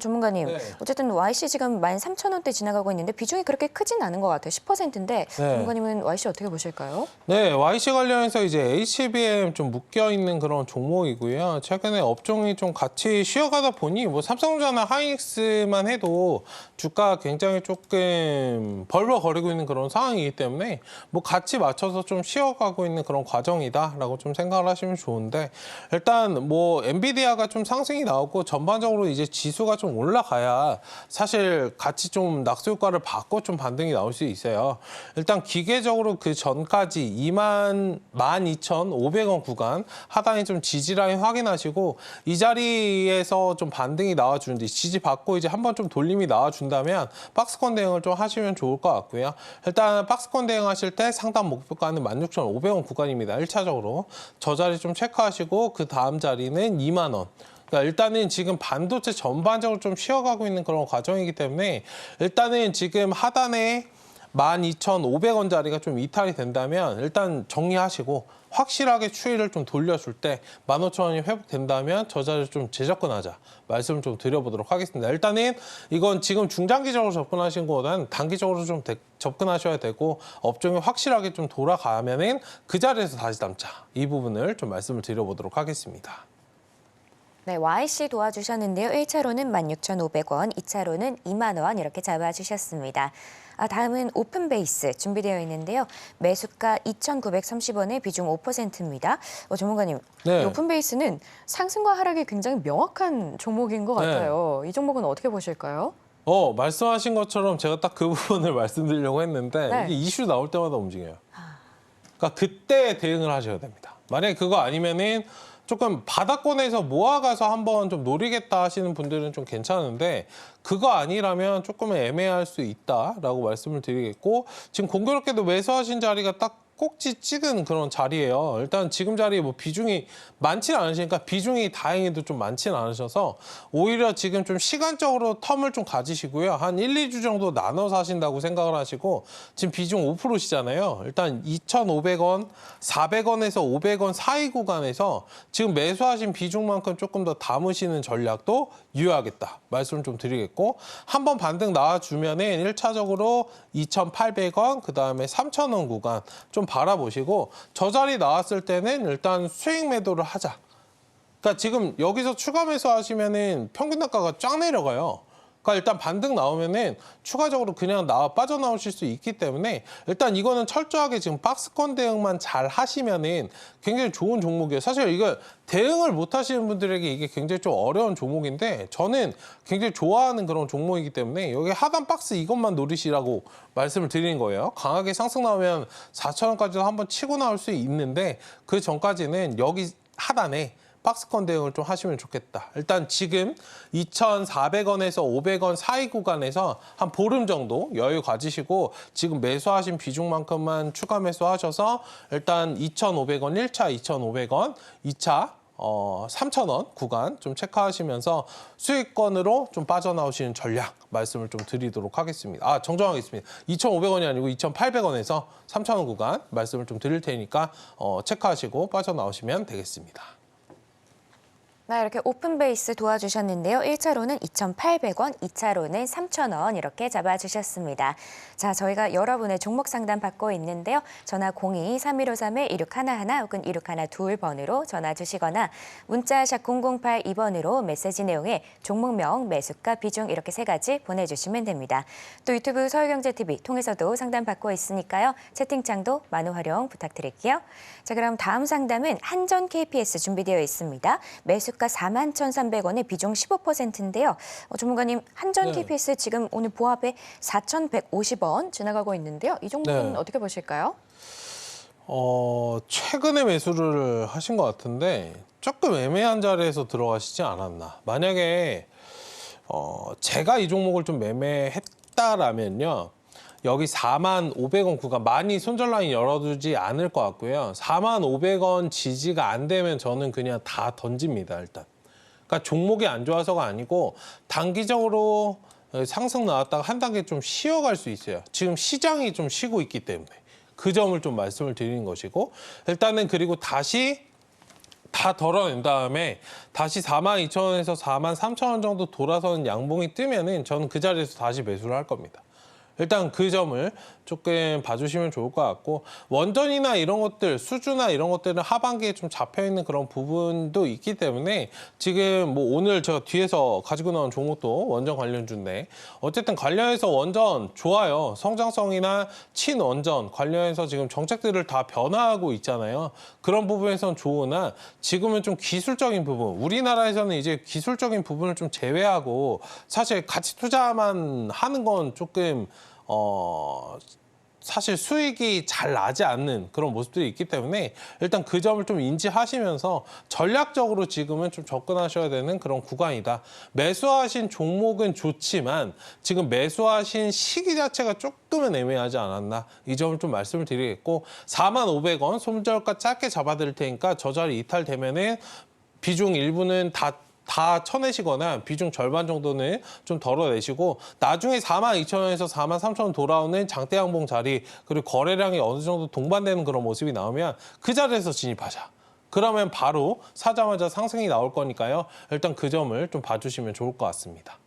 전문가님, 네. 어쨌든 YC 지금 13,000원대 지나가고 있는데 비중이 그렇게 크진 않은 것 같아요. 10%인데 전문가님은 YC 어떻게 보실까요? 네, YC 관련해서 이제 HBM 좀 묶여 있는 그런 종목이고요. 최근에 업종이 좀 같이 쉬어가다 보니 뭐 삼성전자나 하이닉스만 해도 주가 굉장히 조금 벌벌거리고 있는 그런 상황이기 때문에 뭐 같이 맞춰서 좀 쉬어가고 있는 그런 과정이다라고 좀 생각을 하시면 좋은데, 일단 뭐 엔비디아가 좀 상승이 나오고 전반적으로 이제 지수가 좀 올라가야 사실 같이 좀 낙수효과를 받고 좀 반등이 나올 수 있어요. 일단 기계적으로 그 전까지 12,500원 구간 하단에 좀 지지라인 확인하시고 이 자리에서 좀 반등이 나와주는데 지지 받고 이제 한번 좀 돌림이 나와준다면 박스권 대응을 좀 하시면 좋을 것 같고요. 일단 박스권 대응하실 때 상단 목표가는 16,500원 구간입니다. 1차적으로 저 자리 좀 체크하시고 그 다음 자리는 2만 원. 그러니까 일단은 지금 반도체 전반적으로 좀 쉬어가고 있는 그런 과정이기 때문에 일단은 지금 하단에 12,500원짜리가 좀 이탈이 된다면 일단 정리하시고 확실하게 추이를 좀 돌려줄 때 15,000원이 회복된다면 저 자리를 좀 재접근하자 말씀을 좀 드려보도록 하겠습니다. 일단은 이건 지금 중장기적으로 접근하신 것보다는 단기적으로 좀 접근하셔야 되고 업종이 확실하게 좀 돌아가면은 그 자리에서 다시 담자, 이 부분을 좀 말씀을 드려보도록 하겠습니다. 네, YC 도와주셨는데요. 1차로는 16,500원, 2차로는 2만 원 이렇게 잡아주셨습니다. 다음은 오픈베이스 준비되어 있는데요. 매수가 2,930원에 비중 5%입니다. 전문가님, 네. 이 오픈베이스는 상승과 하락이 굉장히 명확한 종목인 것 같아요. 이 종목은 어떻게 보실까요? 말씀하신 것처럼 제가 딱 그 부분을 말씀드리려고 했는데 네. 이게 이슈 나올 때마다 움직여요. 그러니까 그때 대응을 하셔야 됩니다. 만약에 그거 아니면은 조금 바닥권에서 모아가서 한번 좀 노리겠다 하시는 분들은 좀 괜찮은데 그거 아니라면 조금 애매할 수 있다라고 말씀을 드리겠고, 지금 공교롭게도 매수하신 자리가 딱 꼭지 찍은 그런 자리예요. 일단 지금 자리에 뭐 비중이 많지는 않으시니까 비중이 다행히도 좀 많지는 않으셔서 오히려 지금 좀 시간적으로 텀을 좀 가지시고요. 한 1, 2주 정도 나눠서 하신다고 생각을 하시고, 지금 비중 5%시잖아요. 일단 2,500원, 400원에서 500원 사이 구간에서 지금 매수하신 비중만큼 조금 더 담으시는 전략도 유효하겠다 말씀을 좀 드리겠고, 한번 반등 나와주면은 1차적으로 2,800원, 그 다음에 3,000원 구간 좀 바라보시고 저 자리 나왔을 때는 일단 수익 매도를 하자. 그러니까 지금 여기서 추가 매수하시면은 평균 단가가 쫙 내려가요. 그러니까 일단 반등 나오면은 추가적으로 그냥 빠져나오실 수 있기 때문에 일단 이거는 철저하게 지금 박스권 대응만 잘 하시면은 굉장히 좋은 종목이에요. 사실 이거 대응을 못 하시는 분들에게 이게 굉장히 좀 어려운 종목인데 저는 굉장히 좋아하는 그런 종목이기 때문에 여기 하단 박스 이것만 노리시라고 말씀을 드리는 거예요. 강하게 상승 나오면 4,000원까지도 한번 치고 나올 수 있는데 그 전까지는 여기 하단에 박스권 대응을 좀 하시면 좋겠다. 일단 지금 2,400원에서 500원 사이 구간에서 한 보름 정도 여유 가지시고 지금 매수하신 비중만큼만 추가 매수하셔서 일단 2,500원 1차, 2,500원 2차 3,000원 구간 좀 체크하시면서 수익권으로 좀 빠져나오시는 전략 말씀을 좀 드리도록 하겠습니다. 정정하겠습니다. 2,500원이 아니고 2,800원에서 3,000원 구간 말씀을 좀 드릴 테니까 체크하시고 빠져나오시면 되겠습니다. 네, 이렇게 오픈베이스 도와주셨는데요. 1차로는 2,800원, 2차로는 3,000원 이렇게 잡아주셨습니다. 자, 저희가 여러분의 종목 상담 받고 있는데요. 전화 02-3153-1611 혹은 1612번으로 전화 주시거나 문자 샵 0082번으로 메시지 내용에 종목명, 매수가, 비중 이렇게 세 가지 보내주시면 됩니다. 또 유튜브 서울경제TV 통해서도 상담 받고 있으니까요. 채팅창도 많은 활용 부탁드릴게요. 자, 그럼 다음 상담은 한전 KPS 준비되어 있습니다. 매수가 41,300원에 비중 15%인데요. 전문가님, 한전 KPS 지금 오늘 보합에 4,150원 지나가고 있는데요. 이 종목은 어떻게 보실까요? 최근에 매수를 하신 것 같은데 조금 애매한 자리에서 들어가시지 않았나. 만약에 제가 이 종목을 좀 매매했다라면요. 여기 45,500원 구간 많이 손절 라인 열어두지 않을 것 같고요. 45,500원 지지가 안 되면 저는 그냥 다 던집니다, 일단. 그러니까 종목이 안 좋아서가 아니고 단기적으로 상승 나왔다가 한 단계 좀 쉬어갈 수 있어요. 지금 시장이 좀 쉬고 있기 때문에 그 점을 좀 말씀을 드리는 것이고 일단은 그리고 다시 다 덜어낸 다음에 다시 42,000원에서 43,000원 정도 돌아서는 양봉이 뜨면은 저는 그 자리에서 다시 매수를 할 겁니다. 일단 그 점을 조금 봐주시면 좋을 것 같고 원전이나 이런 것들 수주나 이런 것들은 하반기에 좀 잡혀있는 그런 부분도 있기 때문에 지금 뭐 오늘 제가 뒤에서 가지고 나온 종목도 원전 관련주인데 어쨌든 관련해서 원전 좋아요. 성장성이나 친원전 관련해서 지금 정책들을 다 변화하고 있잖아요. 그런 부분에선 좋으나 지금은 좀 기술적인 부분 우리나라에서는 이제 기술적인 부분을 좀 제외하고 사실 가치 투자만 하는 건 조금 사실 수익이 잘 나지 않는 그런 모습들이 있기 때문에 일단 그 점을 좀 인지하시면서 전략적으로 지금은 좀 접근하셔야 되는 그런 구간이다. 매수하신 종목은 좋지만 지금 매수하신 시기 자체가 조금은 애매하지 않았나. 이 점을 좀 말씀을 드리겠고 45,000원 손절가 짧게 잡아드릴 테니까 저 자리 이탈되면은 비중 일부는 다 쳐내시거나 비중 절반 정도는 좀 덜어내시고 나중에 42,000원에서 43,000원 돌아오는 장대 양봉 자리 그리고 거래량이 어느 정도 동반되는 그런 모습이 나오면 그 자리에서 진입하자. 그러면 바로 사자마자 상승이 나올 거니까요. 일단 그 점을 좀 봐주시면 좋을 것 같습니다.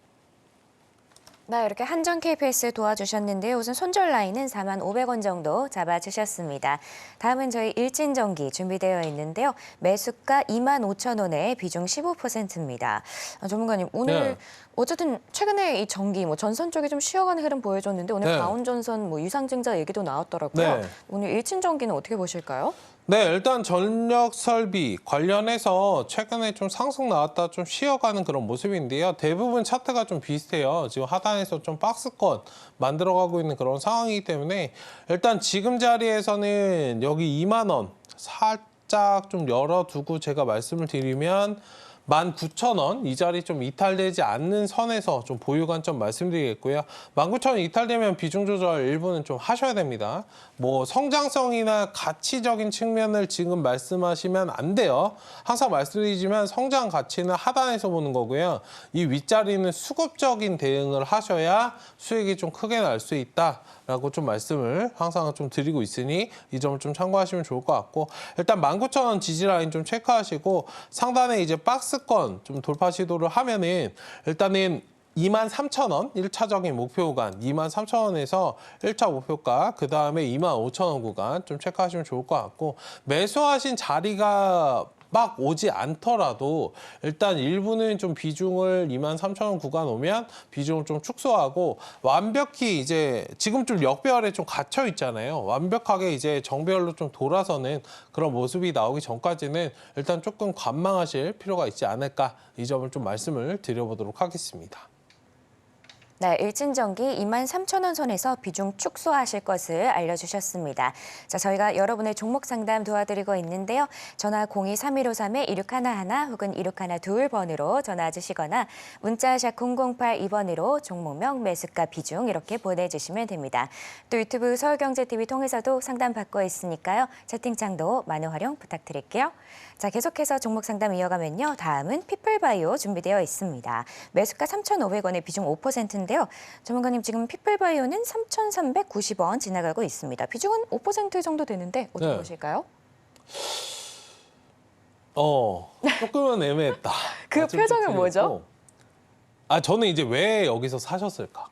네, 이렇게 한전 KPS 도와주셨는데요. 우선 손절 라인은 45,000원 정도 잡아주셨습니다. 다음은 저희 일진전기 준비되어 있는데요. 매수가 25,000원에 비중 15%입니다. 전문가님, 오늘 네. 어쨌든 최근에 이 전기, 전선 쪽이 좀 쉬어가는 흐름 보여줬는데 오늘 네. 가온전선 유상증자 얘기도 나왔더라고요. 네. 오늘 일진전기는 어떻게 보실까요? 네, 일단 전력 설비 관련해서 최근에 좀 상승 나왔다 좀 쉬어가는 그런 모습인데요. 대부분 차트가 좀 비슷해요. 지금 하단에서 좀 박스권 만들어가고 있는 그런 상황이기 때문에 일단 지금 자리에서는 여기 2만 원 살짝 좀 열어두고 제가 말씀을 드리면 19,000원 이 자리 좀 이탈되지 않는 선에서 좀 보유 관점 말씀드리겠고요. 19,000원 이탈되면 비중 조절 일부는 좀 하셔야 됩니다. 뭐 성장성이나 가치적인 측면을 지금 말씀하시면 안 돼요. 항상 말씀드리지만 성장 가치는 하단에서 보는 거고요. 이 윗자리는 수급적인 대응을 하셔야 수익이 좀 크게 날 수 있다라고 좀 말씀을 항상 좀 드리고 있으니 이 점을 좀 참고하시면 좋을 것 같고 일단 19,000원 지지 라인 좀 체크하시고 상단에 이제 박스권 좀 돌파 시도를 하면은 일단은 23,000원 1차적인 목표 구간 23,000원에서 1차 목표가 그 다음에 25,000원 구간 좀 체크하시면 좋을 것 같고 매수하신 자리가 막 오지 않더라도 일단 일부는 좀 비중을 23,000원 구간 오면 비중을 좀 축소하고 완벽히 이제 지금 좀 역배열에 좀 갇혀 있잖아요. 완벽하게 이제 정배열로 좀 돌아서는 그런 모습이 나오기 전까지는 일단 조금 관망하실 필요가 있지 않을까 이 점을 좀 말씀을 드려보도록 하겠습니다. 네, 일진전기 23,000원 선에서 비중 축소하실 것을 알려주셨습니다. 자, 저희가 여러분의 종목 상담 도와드리고 있는데요. 전화 02-3153-1611 혹은 1612번으로 전화 주시거나 문자샵 0082번으로 종목명, 매수가, 비중 이렇게 보내주시면 됩니다. 또 유튜브 서울경제TV 통해서도 상담 받고 있으니까요. 채팅창도 많은 활용 부탁드릴게요. 자, 계속해서 종목 상담 이어가면요. 다음은 피플바이오 준비되어 있습니다. 매수가 3,500원에 비중 5%인데요. 전문가님 지금 피플바이오는 3,390원 지나가고 있습니다. 비중은 5% 정도 되는데 어떻게 네. 보실까요? 조금은 애매했다. 그 표정은 뭐죠? 저는 이제 왜 여기서 사셨을까?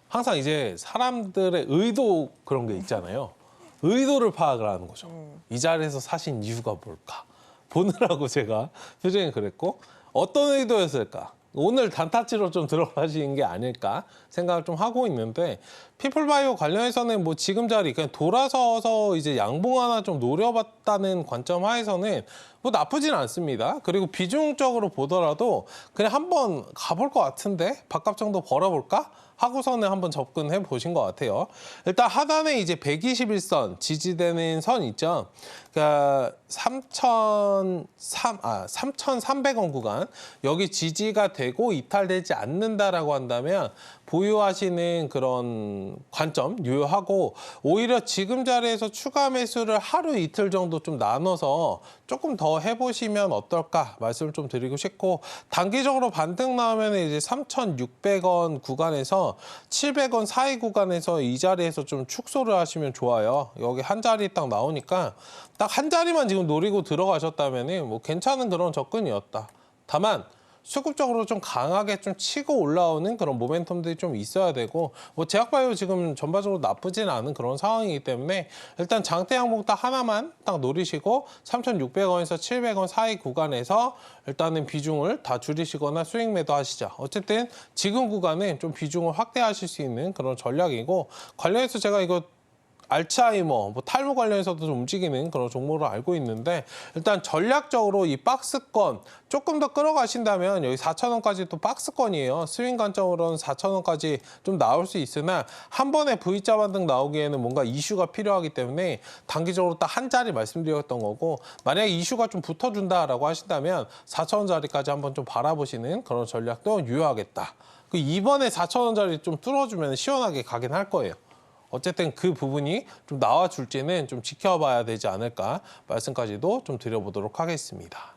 항상 이제 사람들의 의도 그런 게 있잖아요. 의도를 파악을 하는 거죠. 이 자리에서 사신 이유가 뭘까? 보느라고 제가 표정이 그랬고 어떤 의도였을까? 오늘 단타치로 좀 들어가시는 게 아닐까 생각을 좀 하고 있는데 피플바이오 관련해서는 뭐 지금 자리 그냥 돌아서서 이제 양봉 하나 좀 노려봤다는 관점 하에서는 뭐 나쁘진 않습니다. 그리고 비중적으로 보더라도 그냥 한번 가볼 것 같은데 밥값 정도 벌어볼까? 하고서는 한번 접근해 보신 것 같아요. 일단 하단에 이제 121선 지지되는 선 있죠. 그러니까 3,300원 구간 여기 지지가 되고 이탈되지 않는다라고 한다면 보유하시는 그런 관점 유효하고 오히려 지금 자리에서 추가 매수를 하루 이틀 정도 좀 나눠서 조금 더 더 해보시면 어떨까 말씀을 좀 드리고 싶고, 단기적으로 반등 나오면 이제 3,600원 구간에서 700원 사이 구간에서 이 자리에서 좀 축소를 하시면 좋아요. 여기 한 자리 딱 나오니까 딱 한 자리만 지금 노리고 들어가셨다면 뭐 괜찮은 그런 접근이었다. 다만 수급적으로 좀 강하게 좀 치고 올라오는 그런 모멘텀들이 좀 있어야 되고, 뭐 제약바이오 지금 전반적으로 나쁘진 않은 그런 상황이기 때문에 일단 장대 항목 딱 하나만 딱 노리시고 3,600원에서 700원 사이 구간에서 일단은 비중을 다 줄이시거나 수익 매도 하시자. 어쨌든 지금 구간은 좀 비중을 확대하실 수 있는 그런 전략이고, 관련해서 제가 이거 알츠하이머, 뭐 탈모 관련해서도 좀 움직이는 그런 종목으로 알고 있는데, 일단 전략적으로 이 박스권 조금 더 끌어가신다면 여기 4,000원까지 또 박스권이에요. 스윙 관점으로는 4,000원까지 좀 나올 수 있으나 한 번에 V자 반등 나오기에는 뭔가 이슈가 필요하기 때문에 단기적으로 딱 한 자리 말씀드렸던 거고, 만약에 이슈가 좀 붙어준다라고 하신다면 4,000원짜리까지 한번 좀 바라보시는 그런 전략도 유효하겠다. 이번에 4,000원짜리 좀 뚫어주면 시원하게 가긴 할 거예요. 어쨌든 그 부분이 좀 나와줄지는 좀 지켜봐야 되지 않을까 말씀까지도 좀 드려보도록 하겠습니다.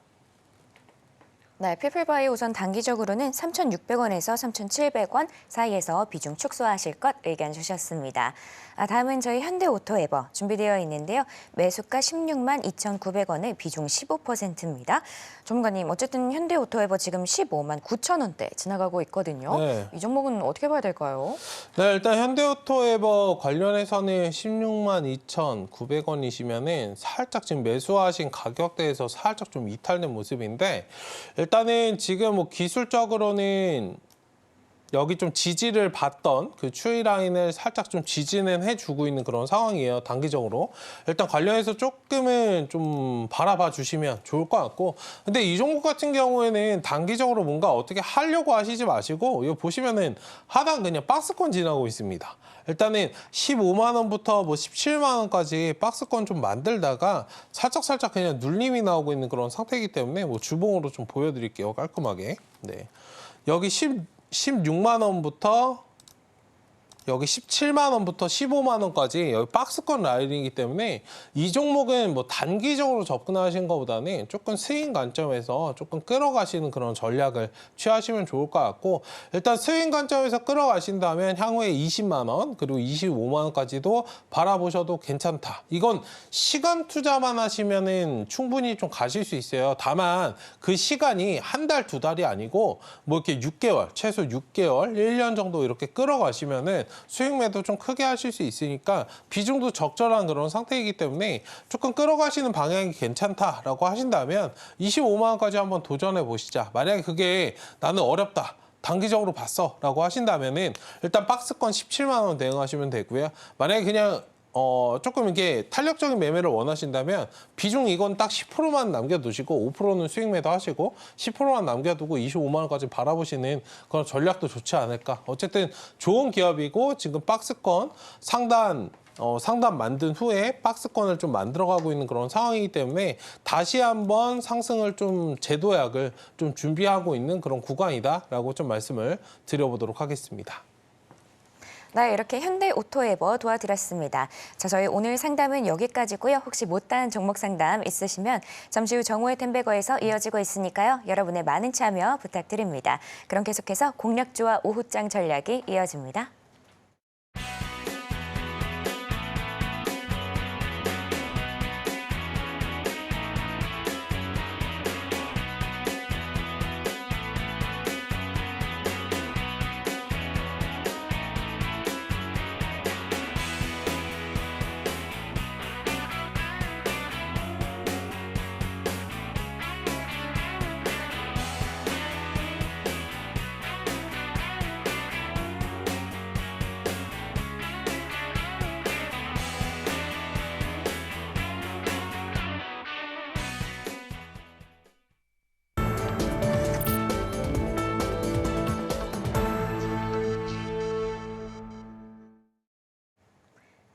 네, 피플바이오 우선 단기적으로는 3,600원에서 3,700원 사이에서 비중 축소하실 것 의견 주셨습니다. 다음은 저희 현대오토에버 준비되어 있는데요. 매수가 16만 2,900원에 비중 15%입니다. 전문가님, 어쨌든 현대오토에버 지금 15만 9천 원대 지나가고 있거든요. 네. 이 종목은 어떻게 봐야 될까요? 네, 일단 현대오토에버 관련해서는 16만 2,900원이시면은 살짝 지금 매수하신 가격대에서 살짝 좀 이탈된 모습인데, 일단은 지금 뭐 기술적으로는 여기 좀 지지를 받던 그 추이 라인을 살짝 좀 지지는 해주고 있는 그런 상황이에요. 단기적으로 일단 관련해서 조금은 좀 바라봐 주시면 좋을 것 같고, 근데 이 종목 같은 경우에는 단기적으로 뭔가 어떻게 하려고 하시지 마시고, 이거 보시면은 하단 그냥 박스권 지나고 있습니다. 일단은 15만 원부터 뭐 17만 원까지 박스권 좀 만들다가 살짝 그냥 눌림이 나오고 있는 그런 상태이기 때문에 뭐 주봉으로 좀 보여드릴게요. 깔끔하게. 네, 여기 16만 원부터 여기 17만 원부터 15만 원까지 여기 박스권 라인이기 때문에 이 종목은 뭐 단기적으로 접근하시는 것보다는 조금 스윙 관점에서 조금 끌어가시는 그런 전략을 취하시면 좋을 것 같고, 일단 스윙 관점에서 끌어가신다면 향후에 20만 원 그리고 25만 원까지도 바라보셔도 괜찮다. 이건 시간 투자만 하시면은 충분히 좀 가실 수 있어요. 다만 그 시간이 한 달, 두 달이 아니고 뭐 이렇게 6개월, 최소 6개월, 1년 정도 이렇게 끌어가시면은 수익 매도 좀 크게 하실 수 있으니까 비중도 적절한 그런 상태이기 때문에 조금 끌어가시는 방향이 괜찮다라고 하신다면 25만 원까지 한번 도전해 보시자. 만약에 그게 나는 어렵다, 단기적으로 봤어 라고 하신다면은 일단 박스권 17만 원 대응하시면 되고요. 만약에 그냥 조금 이게 탄력적인 매매를 원하신다면 비중 이건 딱 10%만 남겨두시고 5%는 수익 매도 하시고 10%만 남겨두고 25만 원까지 바라보시는 그런 전략도 좋지 않을까. 어쨌든 좋은 기업이고 지금 박스권 상단 만든 후에 박스권을 좀 만들어가고 있는 그런 상황이기 때문에 다시 한번 상승을 좀 제도약을 좀 준비하고 있는 그런 구간이다라고 좀 말씀을 드려보도록 하겠습니다. 네, 이렇게 현대오토에버 도와드렸습니다. 자, 저희 오늘 상담은 여기까지고요. 혹시 못다한 종목 상담 있으시면 잠시 후 정오의 템베거에서 이어지고 있으니까요. 여러분의 많은 참여 부탁드립니다. 그럼 계속해서 공략주와 오후장 전략이 이어집니다.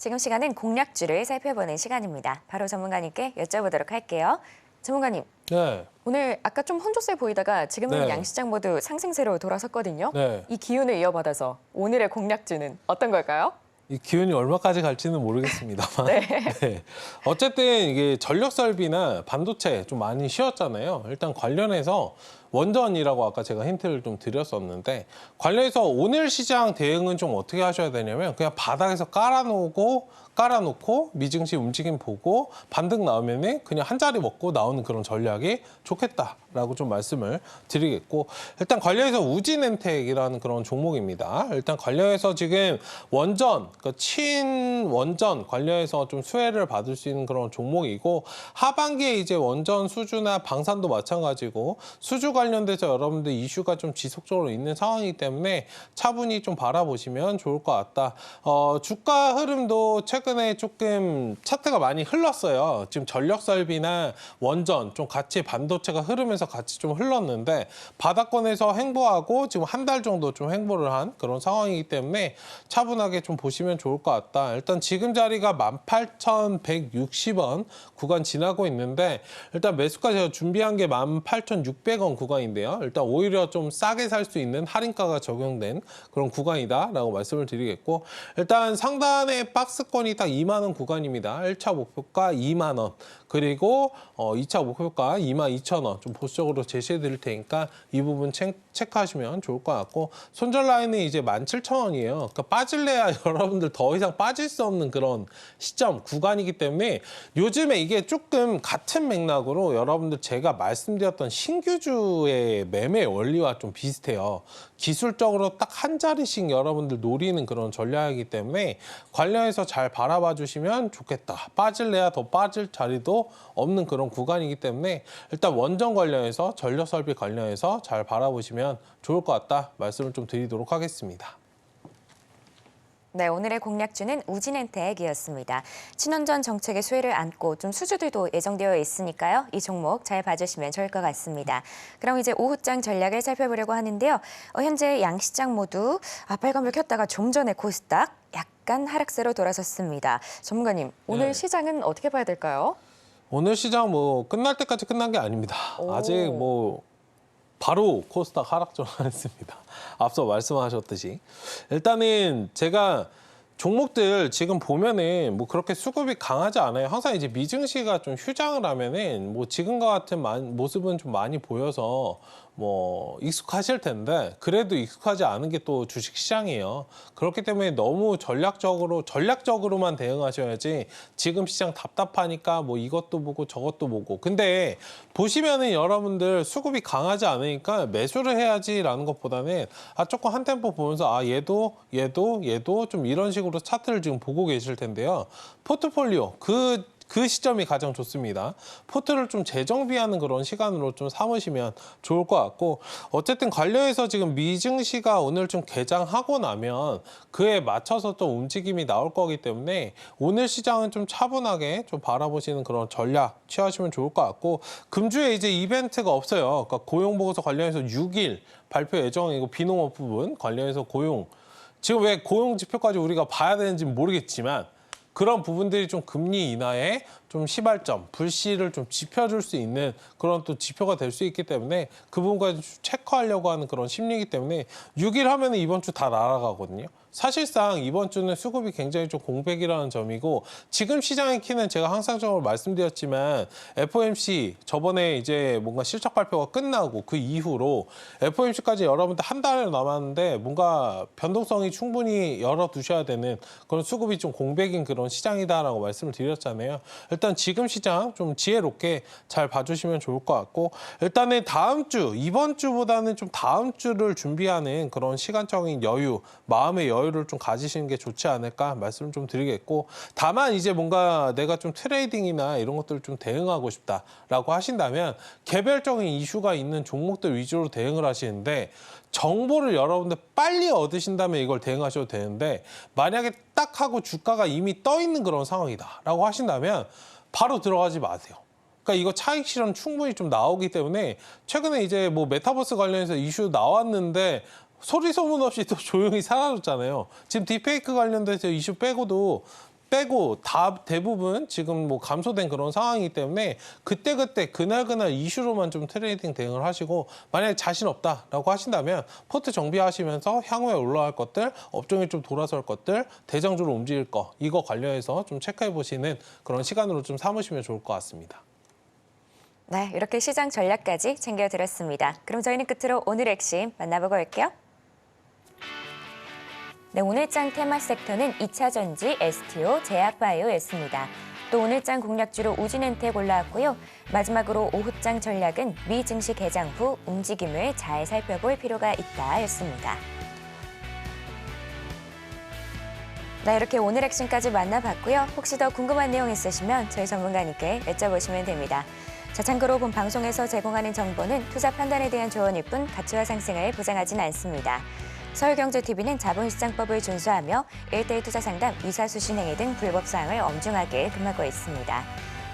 지금 시간은 공략주를 살펴보는 시간입니다. 바로 전문가님께 여쭤보도록 할게요. 전문가님, 네. 오늘 아까 좀 혼조세 보이다가 지금은 네. 양시장 모두 상승세로 돌아섰거든요. 네. 이 기운을 이어받아서 오늘의 공략주는 어떤 걸까요? 이 기운이 얼마까지 갈지는 모르겠습니다만. 네. 네. 어쨌든 이게 전력 설비나 반도체 좀 많이 쉬었잖아요. 일단 관련해서 원전이라고 아까 제가 힌트를 좀 드렸었는데 관련해서 오늘 시장 대응은 좀 어떻게 하셔야 되냐면 그냥 바닥에서 깔아놓고 미증시 움직임 보고 반등 나오면은 그냥 한 자리 먹고 나오는 그런 전략이 좋겠다라고 좀 말씀을 드리겠고 일단 관련해서 우진엔텍이라는 그런 종목입니다. 일단 관련해서 지금 원전, 그러니까 친원전 관련해서 좀 수혜를 받을 수 있는 그런 종목이고 하반기에 이제 원전 수주나 방산도 마찬가지고 수주 관련돼서 여러분들 이슈가 좀 지속적으로 있는 상황이기 때문에 차분히 좀 바라보시면 좋을 것 같다. 주가 흐름도 최근에 조금 차트가 많이 흘렀어요. 지금 전력 설비나 원전 좀 같이 반도체가 흐르면서 같이 좀 흘렀는데 바닥권에서 행보하고 지금 한 달 정도 좀 행보를 한 그런 상황이기 때문에 차분하게 좀 보시면 좋을 것 같다. 일단 지금 자리가 18,160원 구간 지나고 있는데 일단 매수가 제가 준비한 게 18,600원 구간인데요. 일단 오히려 좀 싸게 살 수 있는 할인가가 적용된 그런 구간이다라고 말씀을 드리겠고 일단 상단에 박스권이 딱 2만 원 구간입니다. 1차 목표가 2만 원. 그리고 2차 목표가 22,000원 좀 보수적으로 제시해 드릴 테니까 이 부분 체크하시면 좋을 것 같고 손절 라인은 이제 17,000원이에요. 그러니까 빠질래야 여러분들 더 이상 빠질 수 없는 그런 시점 구간이기 때문에 요즘에 이게 조금 같은 맥락으로 여러분들 제가 말씀드렸던 신규주의 매매 원리와 좀 비슷해요. 기술적으로 딱 한 자리씩 여러분들 노리는 그런 전략이기 때문에 관련해서 잘 바라봐 주시면 좋겠다. 빠질래야 더 빠질 자리도 없는 그런 구간이기 때문에 일단 원전 관련해서 전력 설비 관련해서 잘 바라보시면 좋을 것 같다 말씀을 좀 드리도록 하겠습니다. 네, 오늘의 공략주는 우진엔텍이었습니다. 친원전 정책의 수혜를 안고 좀 수주들도 예정되어 있으니까요. 이 종목 잘 봐주시면 좋을 것 같습니다. 그럼 이제 오후장 전략을 살펴보려고 하는데요. 현재 양시장 모두 빨간불 켰다가 좀 전에 코스닥 약간 하락세로 돌아섰습니다. 전문가님, 오늘 네. 시장은 어떻게 봐야 될까요? 오늘 시장 뭐 끝날 때까지 끝난 게 아닙니다. 오. 아직 뭐 바로 코스닥 하락 전환했습니다. 앞서 말씀하셨듯이 일단은 제가 종목들 지금 보면은 뭐 그렇게 수급이 강하지 않아요. 항상 이제 미증시가 좀 휴장을 하면은 뭐 지금과 같은 모습은 좀 많이 보여서 뭐 익숙하실 텐데 그래도 익숙하지 않은 게 또 주식 시장이에요. 그렇기 때문에 너무 전략적으로만 대응하셔야지 지금 시장 답답하니까 뭐 이것도 보고 저것도 보고 근데 보시면은 여러분들 수급이 강하지 않으니까 매수를 해야지라는 것보다는 조금 한 템포 보면서 얘도 좀 이런 식으로 차트를 지금 보고 계실 텐데요. 포트폴리오 그 시점이 가장 좋습니다. 포트를 좀 재정비하는 그런 시간으로 좀 삼으시면 좋을 것 같고 어쨌든 관련해서 지금 미증시가 오늘 좀 개장하고 나면 그에 맞춰서 또 움직임이 나올 거기 때문에 오늘 시장은 좀 차분하게 좀 바라보시는 그런 전략 취하시면 좋을 것 같고 금주에 이제 이벤트가 없어요. 그러니까 고용보고서 관련해서 6일 발표 예정이고 비농업 부분 관련해서 지금 왜 고용 지표까지 우리가 봐야 되는지 모르겠지만 그런 부분들이 좀 금리 인하에 좀 시발점, 불씨를 좀 짚어줄 수 있는 그런 또 지표가 될 수 있기 때문에 그 부분까지 체크하려고 하는 그런 심리이기 때문에 6일 하면 이번 주 다 날아가거든요. 사실상 이번 주는 수급이 굉장히 좀 공백이라는 점이고 지금 시장의 키는 제가 항상적으로 말씀드렸지만 FOMC 저번에 이제 뭔가 실적 발표가 끝나고 그 이후로 FOMC까지 여러분들 한 달 남았는데 뭔가 변동성이 충분히 열어두셔야 되는 그런 수급이 좀 공백인 그런 시장이다라고 말씀을 드렸잖아요. 일단 지금 시장 좀 지혜롭게 잘 봐주시면 좋을 것 같고 일단은 다음 주, 이번 주보다는 좀 다음 주를 준비하는 그런 시간적인 여유, 마음의 여유를 좀 가지시는 게 좋지 않을까 말씀을 좀 드리겠고 다만 이제 뭔가 내가 좀 트레이딩이나 이런 것들을 좀 대응하고 싶다라고 하신다면 개별적인 이슈가 있는 종목들 위주로 대응을 하시는데 정보를 여러분들 빨리 얻으신다면 이걸 대응하셔도 되는데 만약에 딱 하고 주가가 이미 떠 있는 그런 상황이다라고 하신다면 바로 들어가지 마세요. 그러니까 이거 차익 실현 충분히 좀 나오기 때문에 최근에 이제 뭐 메타버스 관련해서 이슈 나왔는데 소리 소문 없이 또 조용히 사라졌잖아요. 지금 딥페이크 관련돼서 이슈 빼고도 빼고 대부분 지금 뭐 감소된 그런 상황이기 때문에 그때그때 그날그날 이슈로만 좀 트레이딩 대응을 하시고, 만약에 자신 없다라고 하신다면 포트 정비하시면서 향후에 올라갈 것들, 업종이 좀 돌아설 것들, 대장주로 움직일 거, 이거 관련해서 좀 체크해 보시는 그런 시간으로 좀 삼으시면 좋을 것 같습니다. 네, 이렇게 시장 전략까지 챙겨드렸습니다. 그럼 저희는 끝으로 오늘 핵심 만나보고 올게요. 네, 오늘장 테마 섹터는 2차 전지, STO, 제약바이오였습니다. 또 오늘장 공략주로 우진엔텍 올라왔고요. 마지막으로 오후장 전략은 미 증시 개장 후 움직임을 잘 살펴볼 필요가 있다였습니다. 네, 이렇게 오늘 핵심까지 만나봤고요. 혹시 더 궁금한 내용 있으시면 저희 전문가님께 여쭤보시면 됩니다. 자, 참고로 본 방송에서 제공하는 정보는 투자 판단에 대한 조언일 뿐 가치와 상승을 보장하진 않습니다. 서울경제TV는 자본시장법을 준수하며 1:1 투자 상담, 이사수신 행위 등 불법 사항을 엄중하게 금하고 있습니다.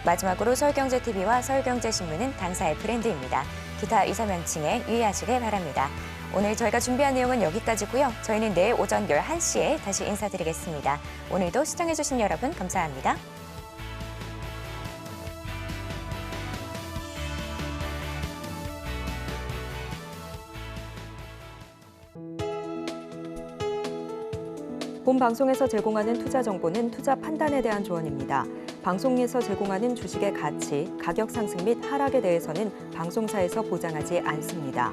마지막으로 서울경제TV와 서울경제신문은 당사의 브랜드입니다. 기타 이사 명칭에 유의하시길 바랍니다. 오늘 저희가 준비한 내용은 여기까지고요. 저희는 내일 오전 11시에 다시 인사드리겠습니다. 오늘도 시청해주신 여러분 감사합니다. 본 방송에서 제공하는 투자 정보는 투자 판단에 대한 조언입니다. 방송에서 제공하는 주식의 가치, 가격 상승 및 하락에 대해서는 방송사에서 보장하지 않습니다.